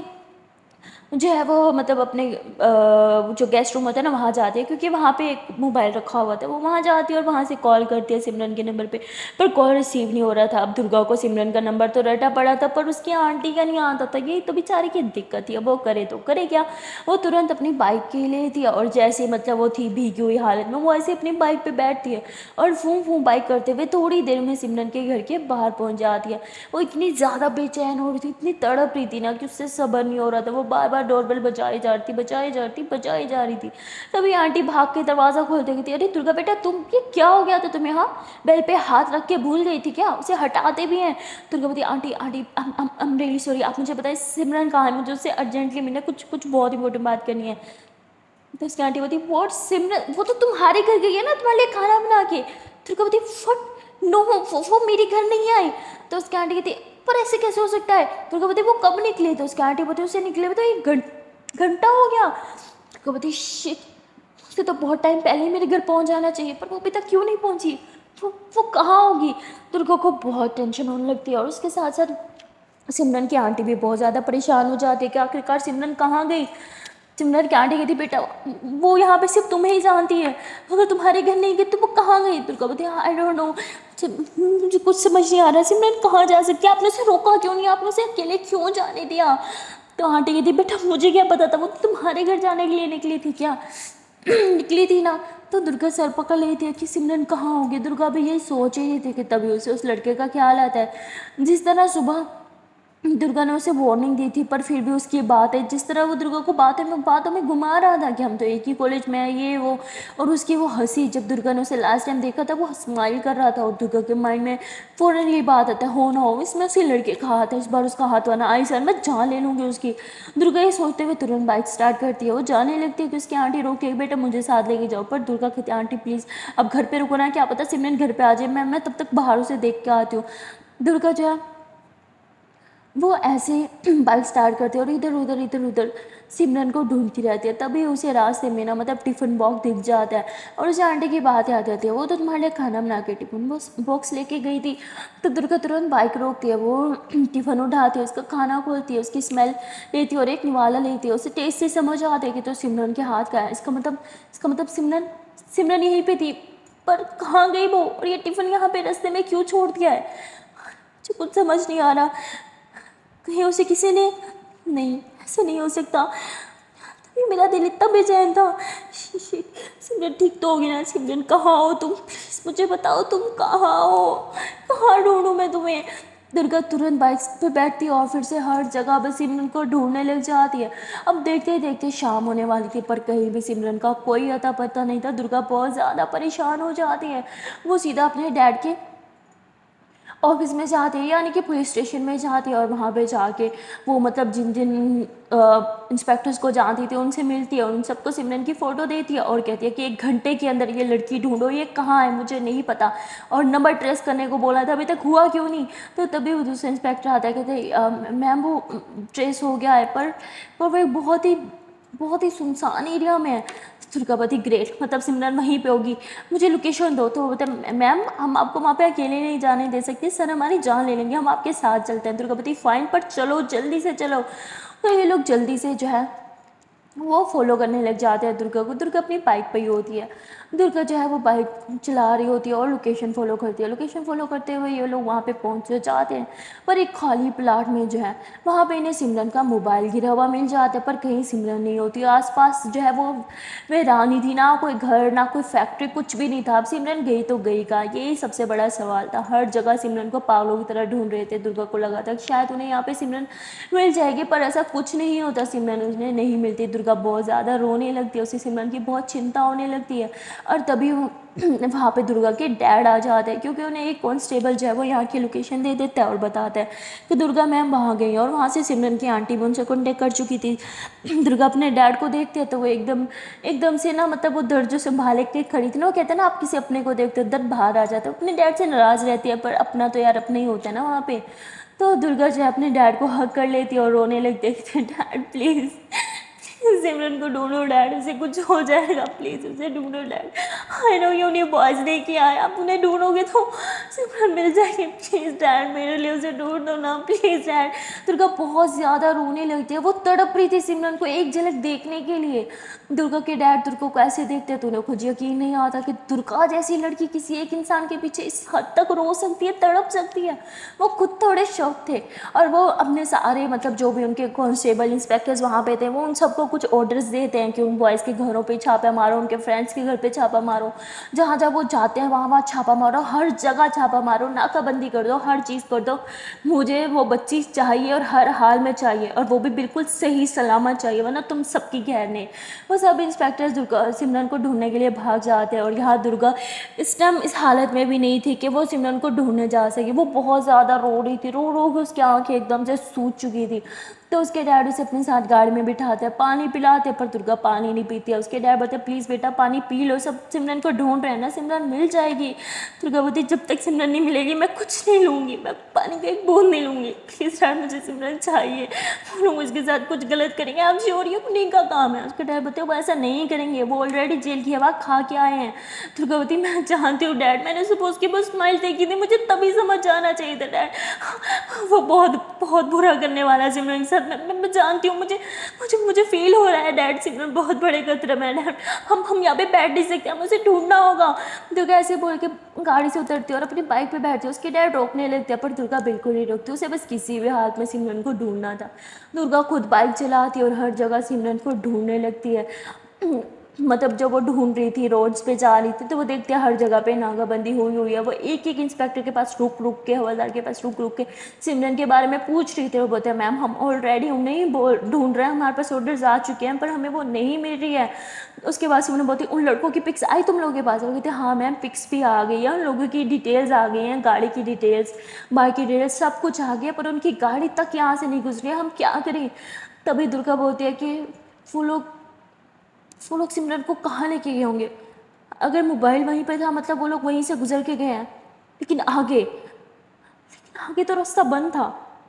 जो है वो मतलब अपने जो गेस्ट रूम होता है ना वहाँ जाती है क्योंकि वहाँ पे एक मोबाइल रखा हुआ था। वो वहाँ जाती है और वहाँ से कॉल करती है सिमरन के नंबर पे, पर कॉल रिसीव नहीं हो रहा था। अब दुर्गा को सिमरन का नंबर तो रटा पड़ा था पर उसकी आंटी का नहीं आता था। यही तो बेचारी की दिक्कत थी। अब वो करे तो करे क्या। वो तुरंत अपनी बाइक के लिए थी और जैसे मतलब वो थी भीगी हुई हालत में, वो ऐसे अपनी बाइक पर बैठती है और फूँ फूँ बाइक करते हुए थोड़ी देर में सिमरन के घर के बाहर पहुँच जाती है। वो इतनी ज़्यादा बेचैन हो रही थी, इतनी तड़प रही थी ना कि उससे सब्र नहीं हो रहा था। वो बार बार डोरबेल बजाई जा रही थी, बजाई जा रही थी, बजाई जा रही थी। तभी आंटी भाग के दरवाज़ा खोलते गई थी, अरे दुर्गा बेटा तुम, ये क्या हो गया था तुम्हें? हाँ, बेल पे हाथ रख के भूल गई थी क्या? उसे हटाते भी हैं। दुर्गा बोलती aunty aunty I am really sorry, आप मुझे बताइए सिमरन कहाँ है? मुझे उससे अर्जेंटली मिलना, कुछ कुछ बहुत इंपॉर्टेंट बात करनी है। तो उसकी आंटी बोलती व्हाट सिमरन, वो तो तुम्हारे घर गई है ना तुम्हारे लिए खाना बना के। दुर्गा बोलती फट नो, वो मेरे घर नहीं आई। तो उसकी आंटी कहती पर ऐसे कैसे हो सकता है? दुर्गा बोलती वो कब निकले? तो उसकी आंटी बोलती उसे निकले हुए तो एक घंटा हो गया। दुर्गा बोलती शिट, उसे तो बहुत टाइम पहले ही मेरे घर पहुंच जाना चाहिए, पर वो अभी तक क्यों नहीं पहुंची? वो कहाँ होगी? दुर्गा को बहुत टेंशन होने लगती है और उसके साथ साथ सिमरन की आंटी भी बहुत ज़्यादा परेशान हो जाती है कि आखिरकार सिमरन कहाँ गई। सिमरन की आंटी कहती बेटा वो यहाँ पे सिर्फ तुम्हें ही जानती है, अगर तुम्हारे घर नहीं गई तो वो कहाँ गई? दुर्गा बोलती आई डोंट नो, मुझे कुछ समझ नहीं आ रहा सिमरन कहाँ जा सकती है, आपने उसे रोका क्यों नहीं, आपने उसे अकेले क्यों जाने दिया? तो आंटी कहती बेटा मुझे क्या पता था, वो तो तुम्हारे घर जाने के लिए निकली थी क्या? निकली थी ना। तो दुर्गा सर पकड़ लेती है कि सिमरन कहाँ होगी। दुर्गा भी यही सोच ही रही थी कि तभी उसे उस लड़के का ख्याल आता है। जिस तरह सुबह दुर्गा ने उसे वार्निंग दी थी पर फिर भी उसकी बात है, जिस तरह वो दुर्गा को बातों में घुमा रहा था कि हम तो एक ही कॉलेज में हैं ये वो। और उसकी वो हंसी, जब दुर्गा ने उसे लास्ट टाइम देखा था वो स्माइल कर रहा था और दुर्गा के माइंड में फ़ौरन ये बात आता है हो ना हो इसमें उसी लड़के का हाथ है, इस बार उसका हाथ वाना आई सर मैं जान ले लूँगी उसकी। दुर्गा ये सोचते हुए तुरंत बाइक स्टार्ट करती है। वो जाने लगती है कि उसकी आंटी रोक के बेटा मुझे साथ लेके जाओ, पर दुर्गा कहती है आंटी प्लीज़ अब घर पर रुको ना, क्या पता सिमरन घर पर आ जाए, मैं तब तक बाहर उसे देख के आती हूँ। दुर्गा जो है वो ऐसे बाइक स्टार्ट करती है और इधर उधर इधर उधर सिमरन को ढूंढती रहती है। तभी उसे रास्ते में ना मतलब टिफ़िन बॉक्स दिख जाता है और उसे आंटी की बात याद आती है, वो तो तुम्हारे लिए खाना बना के टिफ़िन बॉक्स लेके गई थी। तो दुर्गा तुरंत बाइक रोकती है, वो टिफ़िन उठाती है, उसका खाना खोलती है, उसकी स्मेल लेती है और एक निवाला लेती है। उसे टेस्ट से समझ आता है कि तो सिमरन के हाथ का है। इसका मतलब सिमरन सिमरन यहीं पे थी, पर कहाँ गई वो, और ये टिफ़िन यहाँ पे रास्ते में क्यों छोड़ दिया है। मुझे कुछ समझ नहीं आ रहा, कहीं उसे किसी ने, नहीं ऐसा नहीं हो सकता। तभी मेरा दिल इतना बेचैन था। सिमरन ठीक तो होगी ना। सिमरन कहाँ हो तुम, प्लीज़ मुझे बताओ तुम कहाँ हो, कहाँ ढूंढूं मैं तुम्हें। दुर्गा तुरंत बाइक पे बैठती है और फिर से हर जगह बस सिमरन को ढूंढने लग जाती है। अब देखते ही देखते शाम होने वाली थी, पर कहीं भी सिमरन का कोई अता पता नहीं था। दुर्गा बहुत ज़्यादा परेशान हो जाती है। वो सीधा अपने डैड के ऑफिस में जाती है, यानी कि पुलिस स्टेशन में जाती है, और वहाँ पे जाके वो मतलब जिन जिन इंस्पेक्टर्स को जानती थी उनसे मिलती है और उन सबको सिमरन की फ़ोटो देती है और कहती है कि 1 घंटे के अंदर ये लड़की ढूंढो, ये कहाँ है मुझे नहीं पता, और नंबर ट्रेस करने को बोला था, अभी तक हुआ क्यों नहीं। तो तभी वो दूसरा इंस्पेक्टर आता है, कहते मैम वो ट्रेस हो गया है, पर वो एक बहुत ही सुनसान एरिया में है। दुर्गावती ग्रेट, मतलब सिमरन वहीं पे होगी, मुझे लोकेशन दो। तो बोलते मैम हम आपको वहाँ पे अकेले नहीं जाने दे सकते सर, हमारी जान ले लेंगे, हम आपके साथ चलते हैं। दुर्गावती फाइन, पर चलो जल्दी से चलो। तो ये लोग जल्दी से जो है वो फॉलो करने लग जाते हैं दुर्गा को। दुर्गा अपनी बाइक पे ही होती है। दुर्गा जो है वो बाइक चला रही होती है और लोकेशन फॉलो करती है। लोकेशन फॉलो करते हुए ये लोग वहाँ पे पहुँच जाते हैं, पर एक खाली प्लाट में जो है वहाँ पे इन्हें सिमरन का मोबाइल गिरा हुआ मिल जाता है, पर कहीं सिमरन नहीं होती। आसपास जो है वो वीरानी थी, ना कोई घर ना कोई फैक्ट्री, कुछ भी नहीं था। अब सिमरन गई तो गई कहाँ, यही सबसे बड़ा सवाल था। हर जगह सिमरन को पागलों की तरह ढूंढ रहे थे। दुर्गा को लगा था कि शायद उन्हें यहाँ पे सिमरन मिल जाएगी, पर ऐसा कुछ नहीं होता। सिमरन उन्हें नहीं मिलती। दुर्गा बहुत ज़्यादा रोने लगती है, उसे सिमरन की बहुत चिंता होने लगती है। और तभी वहाँ पे दुर्गा के डैड आ जाते हैं, क्योंकि उन्हें एक कांस्टेबल जो है वो यहाँ की लोकेशन दे देता है और बताता है कि दुर्गा मैम वहाँ गई, और वहाँ से सिमरन की आंटी भी उनसे कॉन्टेक्ट कर चुकी थी। दुर्गा अपने डैड को देखते हैं तो वो एकदम एकदम से ना मतलब वो दर्द जो संभाले के खड़ी थी ना, वो कहते हैं ना आप किसी अपने को देखते हो दर्द बाहर आ जाता है। अपने डैड से नाराज़ रहती है, पर अपना तो यार अपना ही होता है ना वहाँ पे। तो दुर्गा जो है अपने डैड को हक कर लेती है और रोने लगती है कि डैड प्लीज़ सिमरन को ढूंढो डैड, उसे कुछ हो जाएगा, प्लीज़ उसे ढूंढो डैड। आई नो ये उन्हें बॉयज दे के आए, आप उन्हें ढूंढोगे तो सिमरन मिल जाएगी, प्लीज़ डैड मेरे लिए उसे ढूंढ दो ना प्लीज़ डैड। दुर्गा बहुत ज़्यादा रोने लगती है। वो तड़प रही थी सिमरन को एक झलक देखने के लिए। दुर्गा के डैड दुर्गा को ऐसे देखते हैं तो उन्हें खुद यकीन नहीं आता कि दुर्गा जैसी लड़की किसी एक इंसान के पीछे इस हद तक रो सकती है, तड़प सकती है। वो खुद थोड़े शौक थे, और वो अपने सारे मतलब जो भी उनके कांस्टेबल इंस्पेक्टर्स वहाँ पे थे वो उन सबको कुछ ऑर्डर्स देते हैं कि उन बॉयज़ के घरों पे छापा मारो, उनके फ्रेंड्स के घर पे छापा मारो, जहाँ जहाँ वो जाते हैं वहाँ वहाँ छापा मारो, हर जगह छापा मारो, नाकाबंदी कर दो, हर चीज़ कर दो। मुझे वो बच्ची चाहिए और हर हाल में चाहिए, और वो भी बिल्कुल सही सलामत चाहिए, वरना तुम सबकी खैर नहीं। वो सब इंस्पेक्टर्स दुर्गा सिमरन को ढूंढने के लिए भाग जाते हैं, और यहाँ दुर्गा इस टाइम इस हालत में भी नहीं थी कि वो सिमरन को ढूंढने जा सके। वो बहुत ज़्यादा रो रही थी, रो रो के उसकी आंखें एकदम से सूज चुकी थी। तो उसके डैड उसे अपने साथ गाड़ी में बिठाते हैं, पानी पिलाते, पर दुर्गा पानी नहीं पीती है। उसके डैड बोलते प्लीज़ बेटा पानी पी लो, सब सिमरन को ढूंढ रहे हैं ना, सिमरन मिल जाएगी। दुर्गा बोलती जब तक सिमरन नहीं मिलेगी मैं कुछ नहीं लूँगी, मैं पानी का एक बूंद नहीं लूँगी, प्लीज़ डैड मुझे सिमरन चाहिए। वो लोग उसके साथ कुछ गलत करेंगे, आप श्योर ये उन्हीं का काम है। उसके डैड बोलते वो ऐसा नहीं करेंगे, वो ऑलरेडी जेल की हवा खा के आए हैं। दुर्गावती मैं जानती हूँ डैड, मैंने सुबह उसकी बस स्माइल देखी थी, मुझे तभी समझ जाना चाहिए था डैड, वो बहुत बहुत बुरा करने वाला है सिमरन के साथ। मैं जानती हूँ, मुझे मुझे मुझे फील हो रहा है डैड, सिमरन बहुत बड़े खतरे में है डैड, हम यहाँ पे बैठ नहीं सकते, हमें उसे ढूंढना होगा। दुर्गा ऐसे बोल के गाड़ी से उतरती है और अपनी बाइक पे बैठती है। उसके डैड रोकने लगते हैं, पर दुर्गा बिल्कुल नहीं रोकती, उसे बस किसी भी हालत में सिमरन को ढूंढना था। दुर्गा खुद बाइक चलाती है और हर जगह सिमरन को ढूंढने लगती है। मतलब जब वो ढूंढ रही थी, रोड्स पे जा रही थी, तो वो देखते हैं हर जगह पे नाकाबंदी हुई हुई है। वो एक एक इंस्पेक्टर के पास रुक रुक के, हवलदार के पास रुक रुक के सिमरन के बारे में पूछ रही थी। वो बोलते हैं मैम हम ऑलरेडी उन्हें ही ढूंढ रहे हैं, हमारे पास ऑर्डर्स आ चुके हैं, पर हमें वो नहीं मिल रही है। उसके बाद सिमरन बोलती उन लड़कों की पिक्स आई तुम लोगों के पास? वो कहते हाँ मैम पिक्स भी आ गई है, उन लोगों की डिटेल्स आ गई हैं, गाड़ी की डिटेल्स, बाइक की डिटेल्स, सब कुछ आ गया, पर उनकी गाड़ी तक यहाँ से नहीं गुजरी है, हम क्या करें। तभी दुर्गा बोलती है कि वो लोग वो लोग सिमरन को कहाँ लेके गए होंगे? अगर मोबाइल वहीं पे था मतलब वो लोग वहीं से गुजर के गए हैं, लेकिन आगे तो रास्ता बंद था।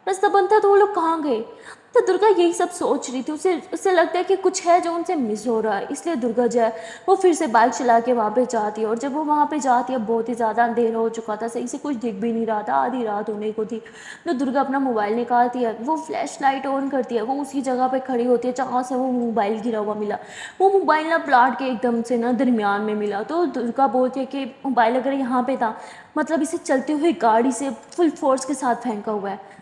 रास्ता बंद था तो वो लोग कहाँ गए। तो दुर्गा यही सब सोच रही थी, उसे उसे लगता है कि कुछ है जो उनसे मिस हो रहा है, इसलिए दुर्गा जो है वो फिर से बाइक चला के वहाँ पे जाती है। और जब वो वहाँ पे जाती है बहुत ही ज़्यादा अंधेरा हो चुका था, सही से कुछ दिख भी नहीं रहा था, आधी रात होने को थी। तो दुर्गा अपना मोबाइल निकालती है, वो फ्लैश लाइट ऑन करती है, वो उसी जगह पे खड़ी होती है जहाँ से वो मोबाइल गिरा हुआ मिला। वो मोबाइल ना प्लाट के एकदम से ना दरमियान में मिला। तो दुर्गा बोलती है कि मोबाइल अगर यहाँ पे था मतलब इसे चलती हुई गाड़ी से फुल फोर्स के साथ फेंका हुआ है।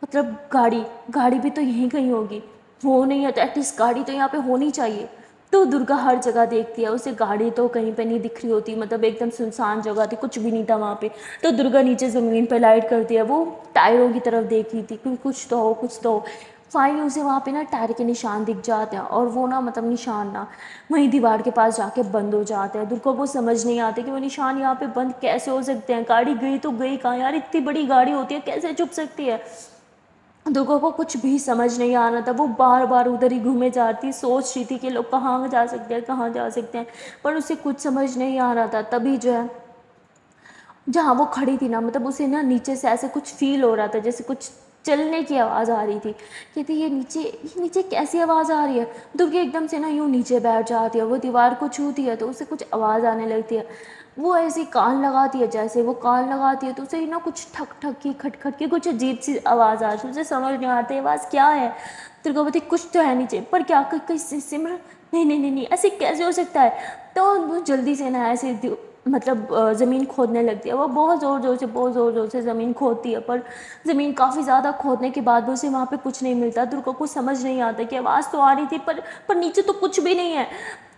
मतलब गाड़ी गाड़ी भी तो यहीं कहीं होगी, वो नहीं है तो एटलीस्ट गाड़ी तो यहाँ पे होनी चाहिए। तो दुर्गा हर जगह देखती है, उसे गाड़ी तो कहीं पे नहीं दिख रही होती, मतलब एकदम सुनसान जगह थी, कुछ भी नहीं था वहाँ पे। तो दुर्गा नीचे ज़मीन पे लाइट करती है, वो टायरों की तरफ देख रही थी कि कुछ तो हो कुछ तो हो। फाइनली उसे वहाँ पे ना टायर के निशान दिख जाते हैं, और वो ना मतलब निशान ना वहीं दीवार के पास जाके बंद हो जाते हैं। दुर्गा को समझ नहीं आती कि वो निशान यहाँ पे बंद कैसे हो सकते हैं, गाड़ी गई तो गई कहाँ यार, इतनी बड़ी गाड़ी होती है कैसे छुप सकती है। दुर्गा को कुछ भी समझ नहीं आ रहा था, वो बार बार उधर ही घूमे जा रही थी, सोच रही थी कि लोग कहाँ जा सकते हैं कहाँ जा सकते हैं, पर उसे कुछ समझ नहीं आ रहा था। तभी जो है जहाँ वो खड़ी थी ना, मतलब उसे ना नीचे से ऐसे कुछ फील हो रहा था, जैसे कुछ चलने की आवाज़ आ रही थी। कहती ये नीचे कैसी आवाज़ आ रही है। दुर्गा एकदम से ना यूँ नीचे बैठ जाती है, वो दीवार को छूती है तो उसे कुछ आवाज़ आने लगती है। वो ऐसी कान लगाती है, जैसे वो कान लगाती है तो उसे ना कुछ ठक ठक की खट खट की कुछ अजीब सी आवाज़ आती है, उसे समझ नहीं आती आवाज़ क्या है। दुर्गावती कुछ तो है नीचे, पर क्या सिमरन, नहीं नहीं नहीं नहीं, ऐसे कैसे हो सकता है। तो वो जल्दी से ना ऐसे मतलब ज़मीन खोदने लगती है, वो बहुत ज़ोर ज़ोर से ज़मीन खोदती है, पर ज़मीन काफ़ी ज़्यादा खोदने के बाद भी उसे वहाँ पे कुछ नहीं मिलता। दुर्गा को समझ नहीं आता कि आवाज़ तो आ रही थी पर नीचे तो कुछ भी नहीं है।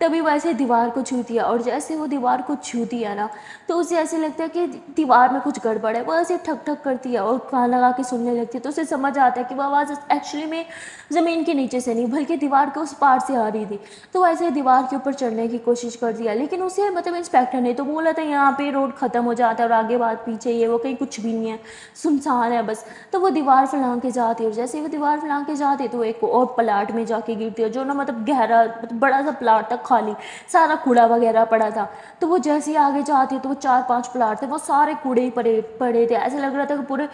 तभी वो ऐसे दीवार को छूती है, और जैसे वो दीवार को छूती है ना तो उसे ऐसे लगता है कि दीवार में कुछ गड़बड़ है। वो ऐसे ठक ठक करती है और कान लगा के सुनने लगती है, तो उसे समझ आता है कि वो आवाज़ एक्चुअली में ज़मीन के नीचे से नहीं बल्कि दीवार के उस पार से आ रही थी। तो वो ऐसे दीवार के ऊपर चढ़ने की कोशिश कर दिया, लेकिन उसे मतलब इंस्पेक्टर ने तो बोला था यहाँ पे रोड ख़त्म हो जाता है और आगे बात पीछे ये वो कहीं कुछ भी नहीं है, सुनसान है बस। तो वो दीवार फलांग के जाती है, और जैसे ही वो दीवार फलांग के जाती है तो एक और प्लाट में जाके गिरती है, जो ना मतलब गहरा, मतलब बड़ा सा प्लाट था खाली, सारा कूड़ा वगैरह पड़ा था। तो वो जैसे ही आगे जाती है तो वो 4-5 प्लाट थे, वो सारे कूड़े ही पड़े पड़े थे, ऐसे लग रहा था कि पूरे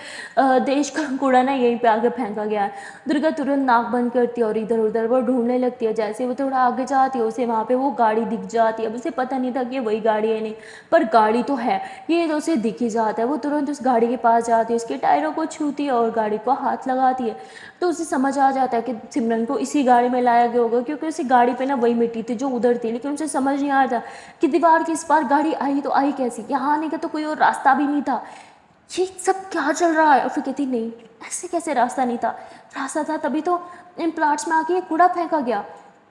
देश का कूड़ा ना यहीं पे आगे फेंका गया है। दुर्गा तुरंत नाक बंद करती है और इधर उधर वो ढूंढने लगती है। जैसे वो थोड़ा आगे जाती है उसे वहाँ पे वो गाड़ी दिख जाती है। अब उसे पता नहीं था कि ये वही गाड़ी है, नहीं पर गाड़ी तो है, ये तो उसे दिख ही जाता है। वो तुरंत उस गाड़ी के पास जाती है, उसके टायरों को छूती है और गाड़ी को हाथ लगाती है। तो उसे समझ आ जाता है कि सिमरन को इसी गाड़ी में लाया गया होगा, क्योंकि उसी गाड़ी पे ना वही मिट्टी थी जो उधर थी। लेकिन उसे समझ नहीं आ रहा कि दीवार के इस पार गाड़ी आई तो आई कैसी, यहाँ आने का तो कोई और रास्ता भी नहीं था, ये सब क्या चल रहा है। और फिर कहती नहीं, ऐसे कैसे रास्ता नहीं था, रास्ता था तभी तो इन प्लाट्स में आके ये कूड़ा फेंका गया,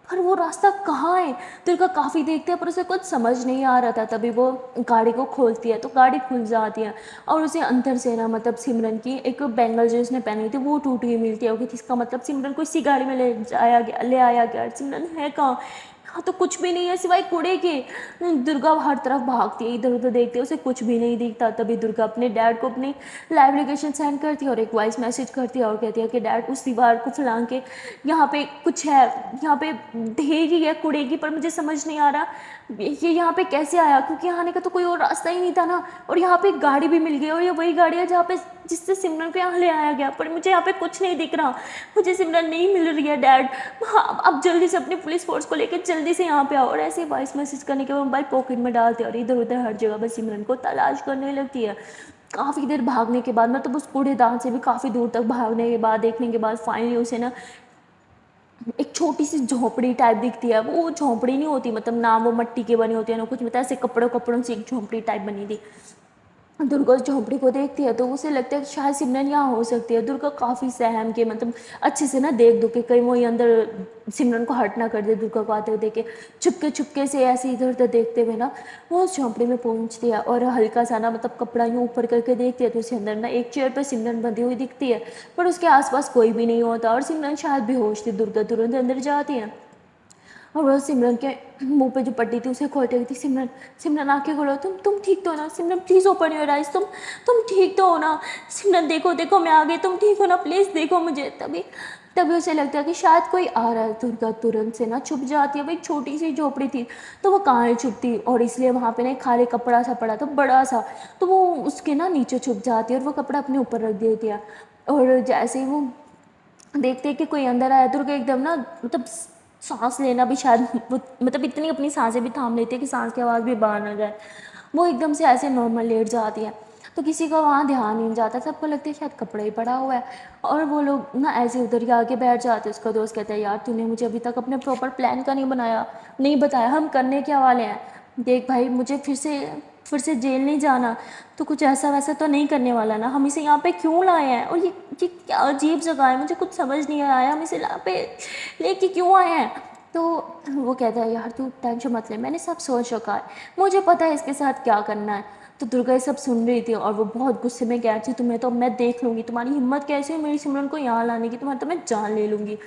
पर वो रास्ता कहाँ है। दुर्गा काफ़ी देखते हैं पर उसे कुछ समझ नहीं आ रहा था। तभी वो गाड़ी को खोलती है तो गाड़ी खुल जाती है, और उसे अंदर से ना मतलब सिमरन की एक बैंगल जो उसने पहनी थी वो टूटी हुई मिलती है। कि इसका मतलब सिमरन को इसी गाड़ी में ले आया गया। सिमरन है कहाँ, यहाँ तो कुछ भी नहीं है सिवाय कूड़े के। दुर्गा हर तरफ भागती है, इधर उधर देखती है, उसे कुछ भी नहीं दिखता। तभी दुर्गा अपने डैड को अपनी लाइव लोकेशन सेंड करती है और एक वॉइस मैसेज करती है और कहती है कि डैड उस दीवार को फलांग के यहाँ पे कुछ है, यहाँ पे ढेर ही है कूड़े की, पर मुझे समझ नहीं आ रहा ये यहाँ पे कैसे आया, क्योंकि यहाँ आने का तो कोई और रास्ता ही नहीं था ना। और यहाँ पे एक गाड़ी भी मिल गई, और ये वही गाड़ी है जहाँ पे जिससे सिमरन को यहाँ ले आया गया, पर मुझे यहाँ पे कुछ नहीं दिख रहा, मुझे सिमरन नहीं मिल रही है डैड। हाँ, अब जल्दी से अपनी पुलिस फोर्स को लेकर जल्दी से यहाँ पे आओ। और ऐसे वॉइस मैसेज करने के बाद मोबाइल पॉकेट में डालते और इधर उधर हर जगह बस सिमरन को तलाश करने लगती है। काफ़ी देर भागने के बाद, मतलब उस कूड़ेदान से भी काफ़ी दूर तक भागने के बाद, देखने के बाद फाइनली उसे ना एक छोटी सी झोपड़ी टाइप दिखती है। वो झोपड़ी नहीं होती, मतलब ना वो मिट्टी के बनी होती है ना कुछ, मतलब ऐसे कपड़ों कपड़ों से एक झोपड़ी टाइप बनी थी। दुर्गा उस झोपड़ी को देखती है तो उसे लगता है कि शायद सिमरन यहाँ हो सकती है। दुर्गा काफ़ी सहम के मतलब अच्छे से ना देख दो कि कहीं वो अंदर सिमरन को हर्ट ना कर दे। दुर्गा को आते हुए देखे चुपके से ऐसे इधर उधर देखते हुए ना वो उस झोपड़ी में पहुँचती है, और हल्का सा ना मतलब कपड़ा यूँ ऊपर करके देखती है तो उसे अंदर ना एक चेयर पर सिमरन बंधी हुई दिखती है, पर उसके आसपास कोई भी नहीं होता और सिमरन शायद बेहोश थी। दुर्गा तुरंत अंदर जाती है और वो सिमरन के मुंह पे जो पट्टी थी उसे खोलते हुए थी, सिमरन सिमरन आंखें खोलो, तुम ठीक तो हो ना सिमरन, प्लीज़ ओपन योर आइज, तुम ठीक तो हो ना सिमरन, देखो देखो मैं आ गई, तुम ठीक हो ना, प्लीज़ देखो मुझे। तभी तभी उसे लगता है कि शायद कोई आ रहा है। दुर्गा तुरंत से ना छुप जाती है। वो एक छोटी सी झोपड़ी थी तो वो कहाँ ही छुपती, और इसलिए वहाँ पे ना एक खाली कपड़ा सा पड़ा था बड़ा सा, तो वो उसके ना नीचे छुप जाती है और वो कपड़ा अपने ऊपर रख देती है। और जैसे ही वो देखते कि कोई अंदर आया, दुर्गा एकदम ना मतलब सांस लेना भी शायद मतलब इतनी अपनी सांसें भी थाम लेती है कि सांस की आवाज़ भी बाहर ना जाए। वो एकदम से ऐसे नॉर्मल लेट जाती है, तो किसी का वहाँ ध्यान ही नहीं जाता, सबको लगता है शायद कपड़ा ही पड़ा हुआ है। और वो लोग ना ऐसे उधर के आके बैठ जाते हैं। उसका दोस्त कहता है यार तूने मुझे अभी तक अपने प्रॉपर प्लान का नहीं बताया, हम करने क्या वाले हैं। देख भाई, मुझे फिर से जेल नहीं जाना, तो कुछ ऐसा वैसा तो नहीं करने वाला ना। हम इसे यहाँ पे क्यों लाए हैं, और ये क्या अजीब जगह है, मुझे कुछ समझ नहीं आया, हम इसे यहाँ पे लेके क्यों आए हैं। तो वो कहता है यार तू टेंशन मत ले, मैंने सब सोच रखा है, मुझे पता है इसके साथ क्या करना है। तो दुर्गा ये सब सुन रही थी और वो बहुत गुस्से में कह रही थी तुम्हें तो मैं देख लूँगी, तुम्हारी हिम्मत कैसी है मेरी सिमरन को यहाँ लाने की, तुम्हारी तो मैं जान ले लूँगी।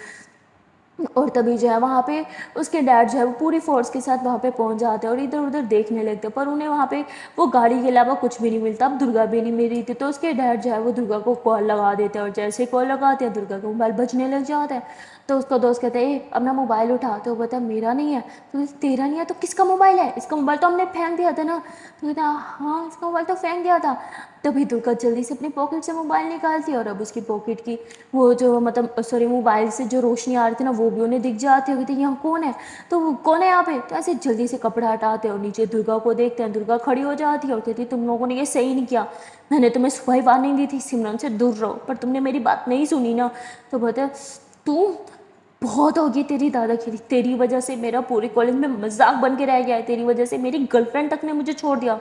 और तभी जो है वहाँ पे उसके डैड जो है वो पूरी फोर्स के साथ वहाँ पे पहुँच जाते हैं और इधर उधर देखने लगते हैं, पर उन्हें वहाँ पे वो गाड़ी के अलावा कुछ भी नहीं मिलता। अब दुर्गा भी नहीं मिल रही थी, तो उसके डैड जो है वो दुर्गा को कॉल लगा देते हैं और जैसे कॉल लगाते हैं दुर्गा का मोबाइल बजने लग जाता है। तो उसका दोस्त कहता है अपना मोबाइल उठा, तो वो कहता है मेरा नहीं है। तो कहता है, तेरा नहीं है तो किसका मोबाइल है, इसका मोबाइल तो हमने फेंक दिया था ना। तो कहता है हाँ इसका मोबाइल तो फेंक दिया था। तभी दुर्गा जल्दी से अपनी पॉकेट से मोबाइल निकालती है और अब उसकी पॉकेट की वो जो मतलब सॉरी मोबाइल से जो रोशनी आ रही थी ना वो भी उन्हें दिख जाती है। कहती है यहाँ कौन है, तो वो कौन है यहाँ पे। तो ऐसे जल्दी से कपड़ा हटाते हैं और नीचे दुर्गा को देखते हैं। दुर्गा खड़ी हो जाती है और कहती है तुम लोगों ने ये सही नहीं किया, मैंने तुम्हें सुबह ही वार्निंग दी थी सिमरन से दूर रहो, पर तुमने मेरी बात नहीं सुनी ना। तो बोलते हैं तू बहुत होगी तेरी दादागिरी, तेरी वजह से मेरा पूरे कॉलेज में मजाक बन के रह गया है, तेरी वजह से मेरी गर्लफ्रेंड तक ने मुझे छोड़ दिया,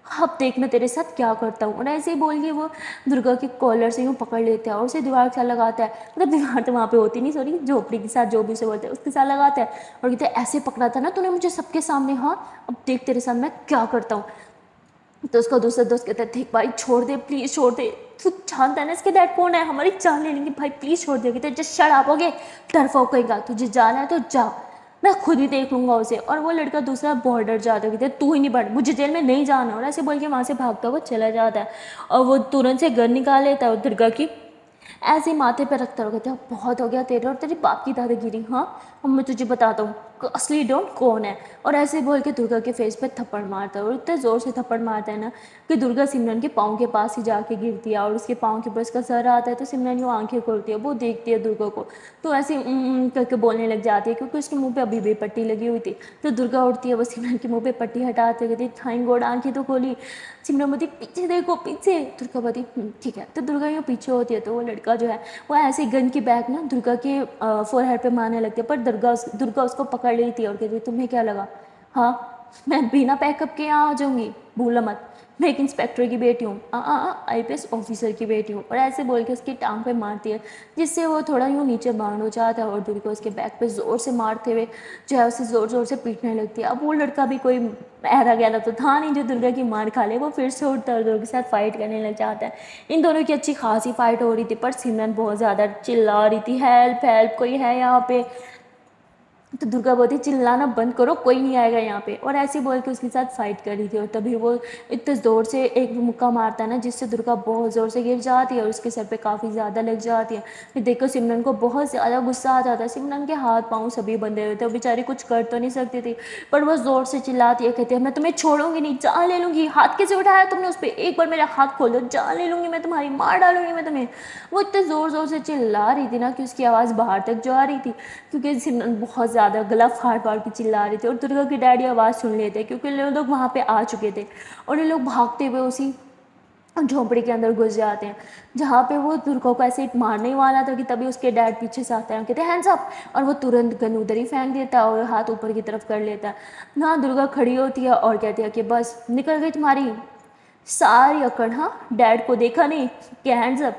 अब देख मैं तेरे साथ क्या करता हूँ। और ऐसे ही बोल के वो दुर्गा के कॉलर से यूँ पकड़ लेता है और उसे दीवार के साथ लगाता है, मतलब दीवार तो वहाँ पे होती नहीं, सॉरी झोपड़ी के साथ जो भी उसे बोलते हैं उसके साथ लगाता है और कहते हैं ऐसे पकड़ा था ना तूने मुझे सबके सामने, हाँ अब देख तेरे साथ मैं क्या करता हूँ। तो उसका दूसरा दोस्त कहता है देख भाई छोड़ दे प्लीज़ छोड़ दे, तू जानता है ना इसके डैड कौन है, हमारी जान ले लेंगे, भाई प्लीज़ छोड़ दे। कहते जस्ट शट अप, ओके डरपोक कहेगा, तुझे जाना है तो जा, मैं खुद ही देख लूँगा उसे। और वो लड़का दूसरा बहुत डर जाता है, कहते तू ही नहीं बढ़, मुझे जेल में नहीं जाना। और ऐसे बोल के वहाँ से भागता हुआ चला जाता है और वो तुरंत से गन निकाल लेता है और दुर्गा की ऐसे ही माथे पे रखता रहो। कहते हैं बहुत हो गया तेरे और तेरी बाप की दादागिरी, हाँ अब मैं तुझे बताता हूँ असली डॉन कौन है। और ऐसे बोल के दुर्गा के फेस पे थप्पड़ मारता है और इतने ज़ोर से थप्पड़ मारता है ना कि दुर्गा सिमरन के पाँव के पास ही जाके गिरती है और उसके पाँव के ऊपर उसका सर आता है। तो सिमरन वो आंखें खोलती है, वो देखती है दुर्गा को, तो ऐसे करके बोलने लग जाती है क्योंकि उसके मुंह पे अभी भी पट्टी लगी हुई थी। तो दुर्गा उठती है, वो सिमरन के मुंह पे पट्टी हटाते कहती थैंक गॉड आंखें तो खोली। सिमरन बोलती पीछे देखो पीछे, दुर्गा बोलती ठीक है। तो दुर्गा यूँ पीछे होती है तो वो लड़का जो है वो ऐसे गन की बैग ना दुर्गा के फोरहेड पे मारने लगती है, पर दुर्गा उसको पकड़ लेती है और कहती है तुम्हें क्या लगा, हाँ मैं बिना पैकअप के यहाँ आ जाऊँगी, भूलो मत मैं एक इंस्पेक्टर की बेटी हूँ, आईपीएस ऑफिसर की बेटी हूँ। और ऐसे बोल के उसकी टांग पे मारती है जिससे वो थोड़ा यूँ नीचे बाउंड हो जाता है और दुर्गा उसके बैक पे ज़ोर से मारते हुए जो है उसे ज़ोर ज़ोर से पीटने लगती है। अब वो लड़का भी कोई ऐरा गैरा तो था नहीं जो दुर्गा की मार खा ले, वो फिर से उठता है और दुर्गा के साथ फाइट करने लग जाता है। इन दोनों की अच्छी खासी फाइट हो रही थी पर सिमरन बहुत ज़्यादा चिल्ला रही थी हेल्प हेल्प कोई है यहाँ पे। तो दुर्गा बोलती चिल्लाना बंद करो कोई नहीं आएगा यहाँ पे, और ऐसे बोल के उसके साथ फाइट कर रही थी। और तभी वो इतने ज़ोर से एक मुक्का मारता है ना जिससे दुर्गा बहुत ज़ोर से गिर जाती है और उसके सर पे काफ़ी ज़्यादा लग जाती है। फिर देखो सिमरन को बहुत ज़्यादा गुस्सा आ जाता है, सिमरन के हाथ पाँव सभी बंधे हुए थे, वो बेचारी कुछ कर तो नहीं सकती थी, पर वो ज़ोर से चिल्लाती है कहती है मैं तुम्हें छोड़ूंगी नहीं, जान ले लूँगी, हाथ कैसे उठाया तुमने उस पर, एक बार मेरा हाथ खोल दो जान ले लूँगी मैं तुम्हारी, मार डालूंगी मैं तुम्हें। वो इतने ज़ोर ज़ोर से चिल्ला रही थी ना कि उसकी आवाज़ बाहर तक जा रही थी क्योंकि सिमरन बहुत ज़्यादा गला फाड़ फाड़ के चिल्ला रही थी। और दुर्गा के डैडी आवाज़ सुन लेते क्योंकि ये लोग वहाँ पे आ चुके थे और ये लोग भागते हुए उसी झोंपड़ी के अंदर घुस जाते हैं जहाँ पे वो दुर्गा को ऐसे मारने ही वाला था कि तभी उसके डैड पीछे से आता है, कहते हैं हैंड्स अप, और वो तुरंत गन उधर ही फेंक देता है और हाथ ऊपर की तरफ कर लेता है। ना दुर्गा खड़ी होती है और कहती है कि बस निकल गई तुम्हारी सारी अकड़, हाँ डैड को देखा नहीं क्या हैंड्स अप,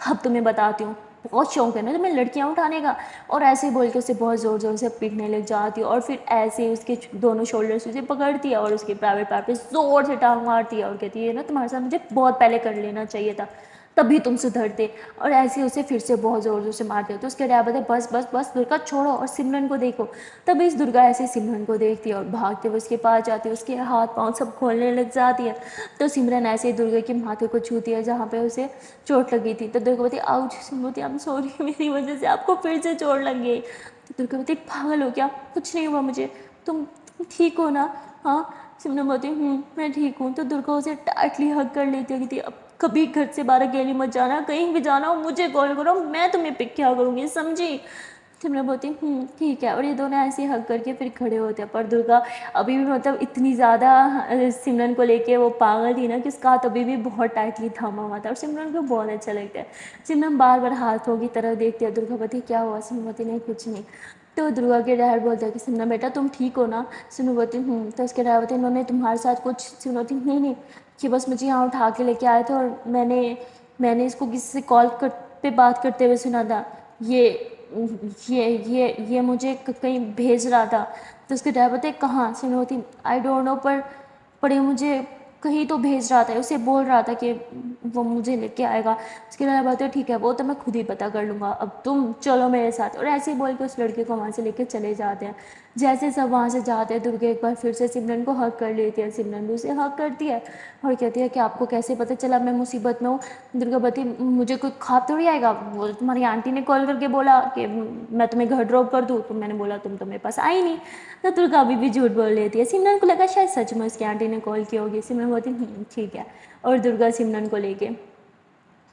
अब तुम्हें बताती हूँ, बहुत शौक है ना तुम्हें लड़कियाँ उठाने का। और ऐसे ही बोल के उसे बहुत ज़ोर ज़ोर से पीटने लग जाती है और फिर ऐसे ही उसके दोनों शोल्डर से उसे पकड़ती है और उसके प्राइवेट पार्ट पे ज़ोर से टांग मारती है और कहती है ना तुम्हारे साथ मुझे बहुत पहले कर लेना चाहिए था, तभी तुम सुधरते। और ऐसे ही उसे फिर से बहुत ज़ोर ज़ोर से मारते हो तो उसके डैड बोलते बस बस बस दुर्गा छोड़ो और सिमरन को देखो। तभी इस दुर्गा ऐसे सिमरन को देखती है और भागते हुए उसके पास जाती है, उसके हाथ पाँव सब खोलने लग जाती है। तो सिमरन ऐसे ही दुर्गा के माथे को छूती है जहाँ पे उसे चोट लगी थी। तो दुर्गा बोलती आउच, सिमरन बोलती आई एम सॉरी मेरी वजह से आपको फिर से चोट लग गई। तो दुर्गा बोलती पागल हो क्या, कुछ नहीं हुआ मुझे, तुम ठीक हो ना, हाँ। सिमरन बोलती मैं ठीक हूँ। तो दुर्गा उसे टाइटली हग कर लेती है, कहती अब कभी घर से बाहर अकेली मत जाना, कहीं भी जाना हो मुझे कॉल करो, मैं तुम्हें पिक किया करूँगी, समझी? सिमरन बोलती ठीक है, और ये दोनों ऐसे ही हग करके फिर खड़े होते हैं। पर दुर्गा अभी भी मतलब इतनी ज़्यादा सिमरन को लेके वो पागल थी ना कि उसका हाथ अभी भी बहुत टाइटली थामा हुआ था और सिमरन को बहुत अच्छा लगता है। सिमरन बार बार हाथों की तरफ देखती है। दुर्गा बोलती क्या हुआ? सिमरन बोलती नहीं कुछ नहीं। तो दुर्गा के डैड बोलते हैं कि सिमरन बेटा तुम ठीक हो ना? सिमरन बोलती तो उसके डैड बोलते इन्होंने तुम्हारे साथ कुछ? सिमरन बोलती नहीं कि बस मुझे यहाँ उठा के लेके आए थे और मैंने इसको किसी से कॉल कर पे बात करते हुए सुना था। ये मुझे कहीं भेज रहा था। तो उसके डैड बोलते कहाँ? सिमरन बोलती आई डोंट नो, पर ये मुझे कहीं तो भेज रहा था, उसे बोल रहा था कि वो मुझे लेके आएगा। उसके डैड बोलते ठीक है वो तो मैं खुद ही पता कर लूँगा, अब तुम चलो मेरे साथ। और ऐसे ही बोल के उस लड़के को वहाँ से लेके चले जाते हैं। जैसे सब वहाँ से जाते हैं दुर्गा एक बार फिर से सिमरन को हक कर लेती है। सिमरन भी उसे हक करती है और कहती है कि आपको कैसे पता चला मैं मुसीबत में हूँ? दुर्गा बोलती मुझे कोई ख्वाब थोड़ी आएगा, वो तुम्हारी आंटी ने कॉल करके बोला कि मैं तुम्हें घर ड्रॉप कर दूँ, तो मैंने बोला तुम तो मेरे पास आई नहीं। तो दुर्गा अभी भी झूठ बोल लेती है। सिमरन को लगा शायद सच में उसकी आंटी ने कॉल की होगी। सिमरन बोलती ठीक है। और दुर्गा सिमरन को लेके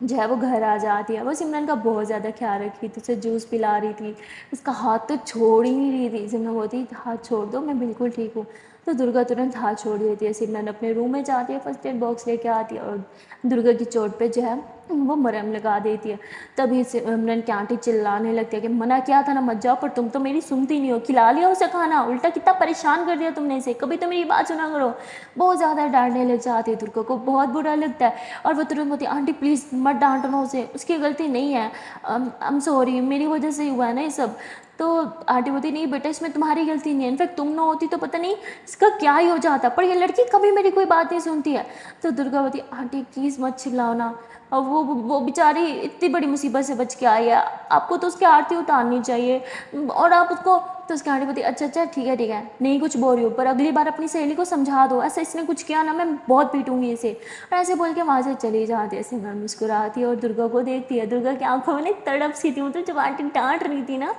जो है वो घर आ जाती है। वो सिमरन का बहुत ज़्यादा ख्याल रखी थी, उसे जूस पिला रही थी, उसका हाथ तो छोड़ ही नहीं रही थी। सिमरन बोलती हाथ छोड़ दो, मैं बिल्कुल ठीक हूँ। तो दुर्गा तुरंत हाथ छोड़ देती है। सिमरन अपने रूम में जाती है, फर्स्ट एड बॉक्स लेके आती है और दुर्गा की चोट पे जो है वो मरहम लगा देती है। तभी सिमरन की आंटी चिल्लाने लगती है कि मना किया था ना मत जाओ, पर तुम तो मेरी सुनती नहीं हो, खिला लिया उसे खाना, उल्टा कितना परेशान कर दिया तुमने इसे, कभी तो मेरी बात सुना करो। बहुत ज़्यादा डांटने लग जाती है। दुर्गा को बहुत बुरा लगता है और वो तुरंत बोलती आंटी प्लीज़ मत डांटना उसे, उसकी गलती नहीं है, आई एम सॉरी, मेरी वजह से ही हुआ है ना ये सब। तो आंटी बोलती नहीं बेटा इसमें तुम्हारी गलती नहीं है, इनफैक्ट तुम ना होती तो पता नहीं इसका क्या ही हो जाता, पर ये लड़की कभी मेरी कोई बात नहीं सुनती है। तो दुर्गा बोलती आंटी प्लीज़ मत चिल्लाओ ना, और वो बेचारी इतनी बड़ी मुसीबत से बच के आई है, आपको तो उसकी आरती उतारनी चाहिए और आप उसको। तो उसकी आंटी बोलती अच्छा ठीक है नहीं कुछ बोल रही हूँ, पर अगली बार अपनी सहेली को समझा दो, ऐसा इसने कुछ किया ना मैं बहुत पीटूंगी इसे। और ऐसे बोल के वहाँ से चली जाती है। सिमरन मुस्कुराती है और दुर्गा को देखती है। दुर्गा की आंखों में एक तड़प सी थी, मतलब जब आंटी डांट रही थी ना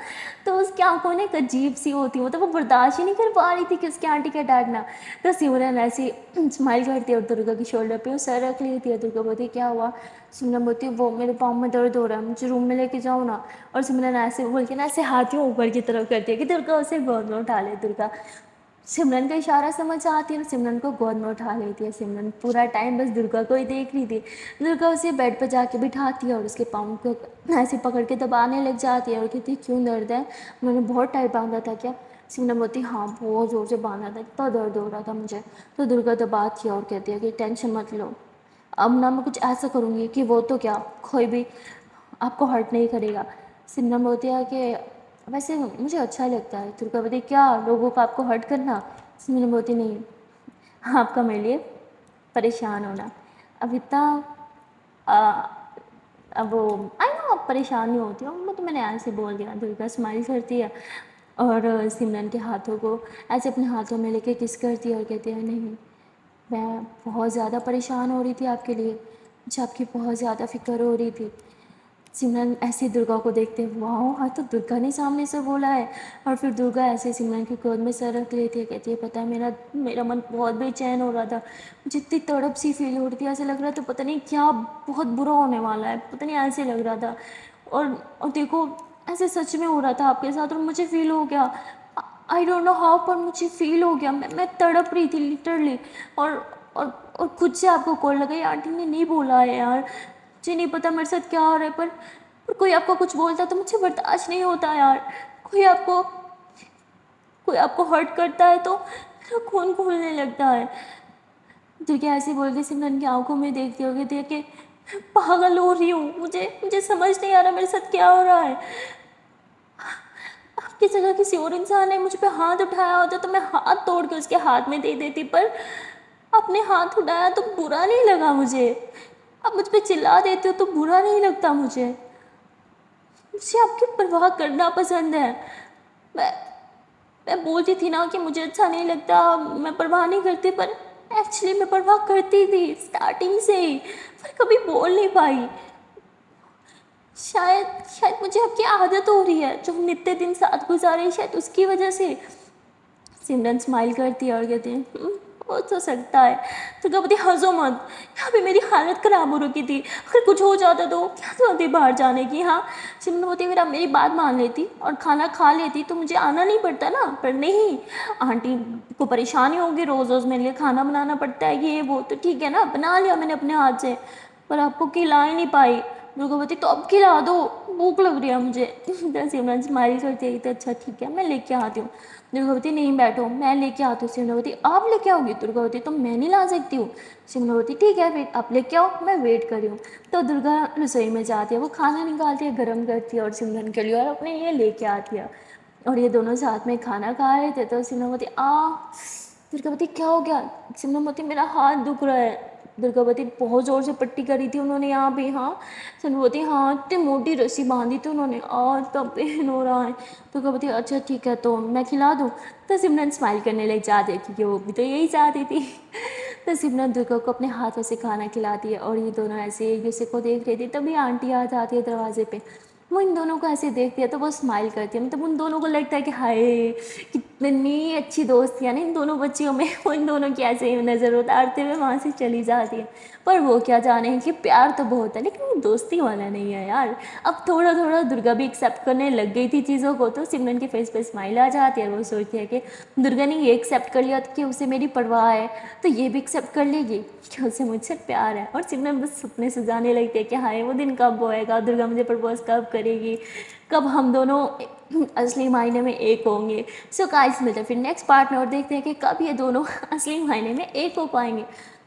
तो उसकी आंखों में एक अजीब सी होती, मतलब वो बर्दाश्त ही नहीं कर पा रही थी कि उसकी आंटी का डांटना। तो सिमरन ऐसी स्माइल करती है और दुर्गा की शोल्डर पे वो सर रख लेती है। दुर्गा बोलती क्या हुआ? सिमरन बोलती वो मेरे पाँव में दर्द हो रहा है, मुझे रूम में लेके जाओ ना। और सिमरन ऐसे बोल के ना ऐसे हाथियों ऊपर की तरफ करती है कि दुर्गा उसे गोद में उठा ले। दुर्गा सिमरन का इशारा समझ आती है और सिमरन को गोद में उठा लेती है। सिमरन पूरा टाइम बस दुर्गा को ही देख रही थी। दुर्गा उसे बेड पर जाके बिठाती है और उसके पाँव को ऐसे पकड़ के दबाने लग जाती है और कहती क्यों दर्द है, मैंने बहुत टाइट बांधा था क्या? सिमरन बोलती हाँ बहुत ज़ोर से बांधा था, इतना दर्द हो रहा था मुझे। तो दुर्गा दबाती है और कहती है कि टेंशन मत लो, अब ना मैं कुछ ऐसा करूँगी कि वो तो क्या कोई भी आपको हर्ट नहीं करेगा। सिमरन बोलती है कि वैसे मुझे अच्छा लगता है। दुर्गा बोलती क्या लोगों को आपको हर्ट करना? सिमरन बोलती नहीं, आपका मेरे लिए परेशान होना। अब इतना आ, अब वो आई नो आप परेशान नहीं होती हो, वो तो मैंने ऐसे बोल दिया। दुर्गा स्माइल करती है और सिमरन के हाथों को ऐसे अपने हाथों में लेके किस करती है और कहती है नहीं मैं बहुत ज़्यादा परेशान हो रही थी आपके लिए, मुझे आपकी बहुत ज़्यादा फ़िक्र हो रही थी। सिमरन ऐसे दुर्गा को देखते वाह हाँ तो दुर्गा ने सामने से बोला है। और फिर दुर्गा ऐसे सिमरन की गोद में सर रख लेती है, कहती है पता है मेरा मेरा मन बहुत बेचैन हो रहा था, मुझे इतनी तड़प सी फील हो रही थी, ऐसे लग रहा था पता नहीं क्या बहुत बुरा होने वाला है, पता नहीं ऐसे लग रहा था। और देखो ऐसे सच में हो रहा था आपके साथ और मुझे फील हो गया, आई डोंट नो हाउ पर मुझे फील हो गया, मैं तड़प रही थी लिटरली। और और और खुद से आपको कॉल लगाई, आंटी ने नहीं बोला है यार, मुझे नहीं पता मेरे साथ क्या हो रहा है, पर कोई आपको कुछ बोलता तो मुझे बर्दाश्त नहीं होता यार। कोई आपको कोई आपको हर्ट करता है तो मेरा खून खोलने लगता है। तो क्या ऐसे बोल के सिमरन की आंखों में देखती होगी देख के पागल हो रही हूँ, मुझे मुझे समझ नहीं आ रहा मेरे साथ क्या हो रहा है। आपकी जगह किसी और इंसान ने मुझ पे हाथ उठाया होता तो मैं हाथ तोड़ के उसके हाथ में दे देती, पर आपने हाथ उठाया तो बुरा नहीं लगा मुझे, आप मुझ पे चिल्ला देते हो तो बुरा नहीं लगता मुझे। मुझे आपकी परवाह करना पसंद है। मैं मैं बोलती थी ना कि मुझे अच्छा नहीं लगता, मैं परवाह नहीं करती, पर एक्चुअली मैं परवाह करती थी स्टार्टिंग से ही, पर कभी बोल नहीं पाई। शायद शायद मुझे आपकी आदत हो रही है जो हम इतने दिन साथ गुजारे, शायद उसकी वजह से। सिमरन स्माइल करती है और कहती है हो तो सकता है। तो दुर्गावती हंसो मत, यहाँ पे मेरी हालत ख़राब हो रखी थी, अगर कुछ हो जाता तो क्या जरूरत थी बाहर जाने की। हाँ सिमरनवती मेरी बात मान लेती और खाना खा लेती तो मुझे आना नहीं पड़ता ना, पर नहीं, आंटी को परेशानी होगी, रोज़ रोज़ मेरे लिए खाना बनाना पड़ता है, ये वो, तो ठीक है ना, बना लिया मैंने अपने हाथ से, पर आपको खिला ही नहीं पाई। दुर्गावती तो अब खिला दो, भूख लग रही है मुझे। तो सिमरन स्माइल करती है तो अच्छा ठीक है मैं लेके आती हूँ। दुर्गावती नहीं बैठो मैं लेके आती हूँ। सिमरनवती आप लेके आओगी? दुर्गावती तो मैं नहीं ला सकती हूँ। सिमरनवती ठीक है फिर आप लेके आओ, मैं वेट कर रही हूँ। तो दुर्गा रसोई में जाती है, वो खाना निकालती है, गर्म करती है और सिमरन के लिए और अपने लिए लेके आती है। और ये दोनों साथ में खाना खा रहे थे तो सिमरनवती दुर्गावती क्या हो गया? सिमरनवती मेरा हाथ दुख रहा है। दुर्गावती बहुत ज़ोर से पट्टी करी थी उन्होंने यहाँ पे। हाँ सिमरनवती हाँ इतनी मोटी रस्सी बांधी थी उन्होंने, आज तब पेन हो रहा है। दुर्गावती अच्छा ठीक है तो मैं खिला दूँ? तो सिमरन स्माइल करने लग जाती है क्योंकि वो भी तो यही चाहती थी। तो सिमरन दुर्गा को अपने हाथों से खाना खिलाती है और ये दोनों ऐसे एक दूसरे को देख रही थी। तभी आंटी आ जाती है दरवाजे पे, वो इन दोनों को ऐसे देखती है तो वो स्माइल करती है, मतलब उन दोनों को लगता है कि हाय कितनी अच्छी दोस्ती है ना इन दोनों बच्चियों में। वो इन दोनों की ऐसे नज़र उतारते हुए वहाँ से चली जाती है। पर वो क्या जाने कि प्यार तो बहुत है लेकिन वो दोस्ती वाला नहीं है यार। अब थोड़ा थोड़ा दुर्गा भी एक्सेप्ट करने लग गई थी चीज़ों को, तो सिमरन के फेस पे स्माइल आ जाती है। वो सोचती है कि दुर्गा ने ये एक्सेप्ट कर लिया कि उसे मेरी परवाह है, तो ये भी एक्सेप्ट कर लेगी कि उसे मुझसे प्यार है। और सिमरन बस सपने सजाने लगती है कि हाय वो दिन कब होएगा, दुर्गा मुझे प्रपोज कब करेगी, कब हम दोनों असली मायने में एक होंगे। सो गाइस मिलते हैं फिर नेक्स्ट पार्ट में और देखते हैं कि कब ये दोनों असली मायने में एक हो पाएंगे।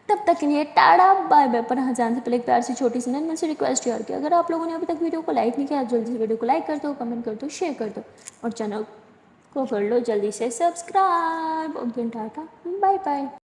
तब तक के लिए टाटा बाय बाय। पर हाँ जाने से पहले एक प्यार से छोटी सी नन्ही से रिक्वेस्ट यार कि अगर आप लोगों ने अभी तक वीडियो को लाइक नहीं किया जल्दी से वीडियो को लाइक कर दो, कमेंट कर दो, शेयर कर दो और चैनल को कर लो जल्दी से subscribe. Okay tata bye bye.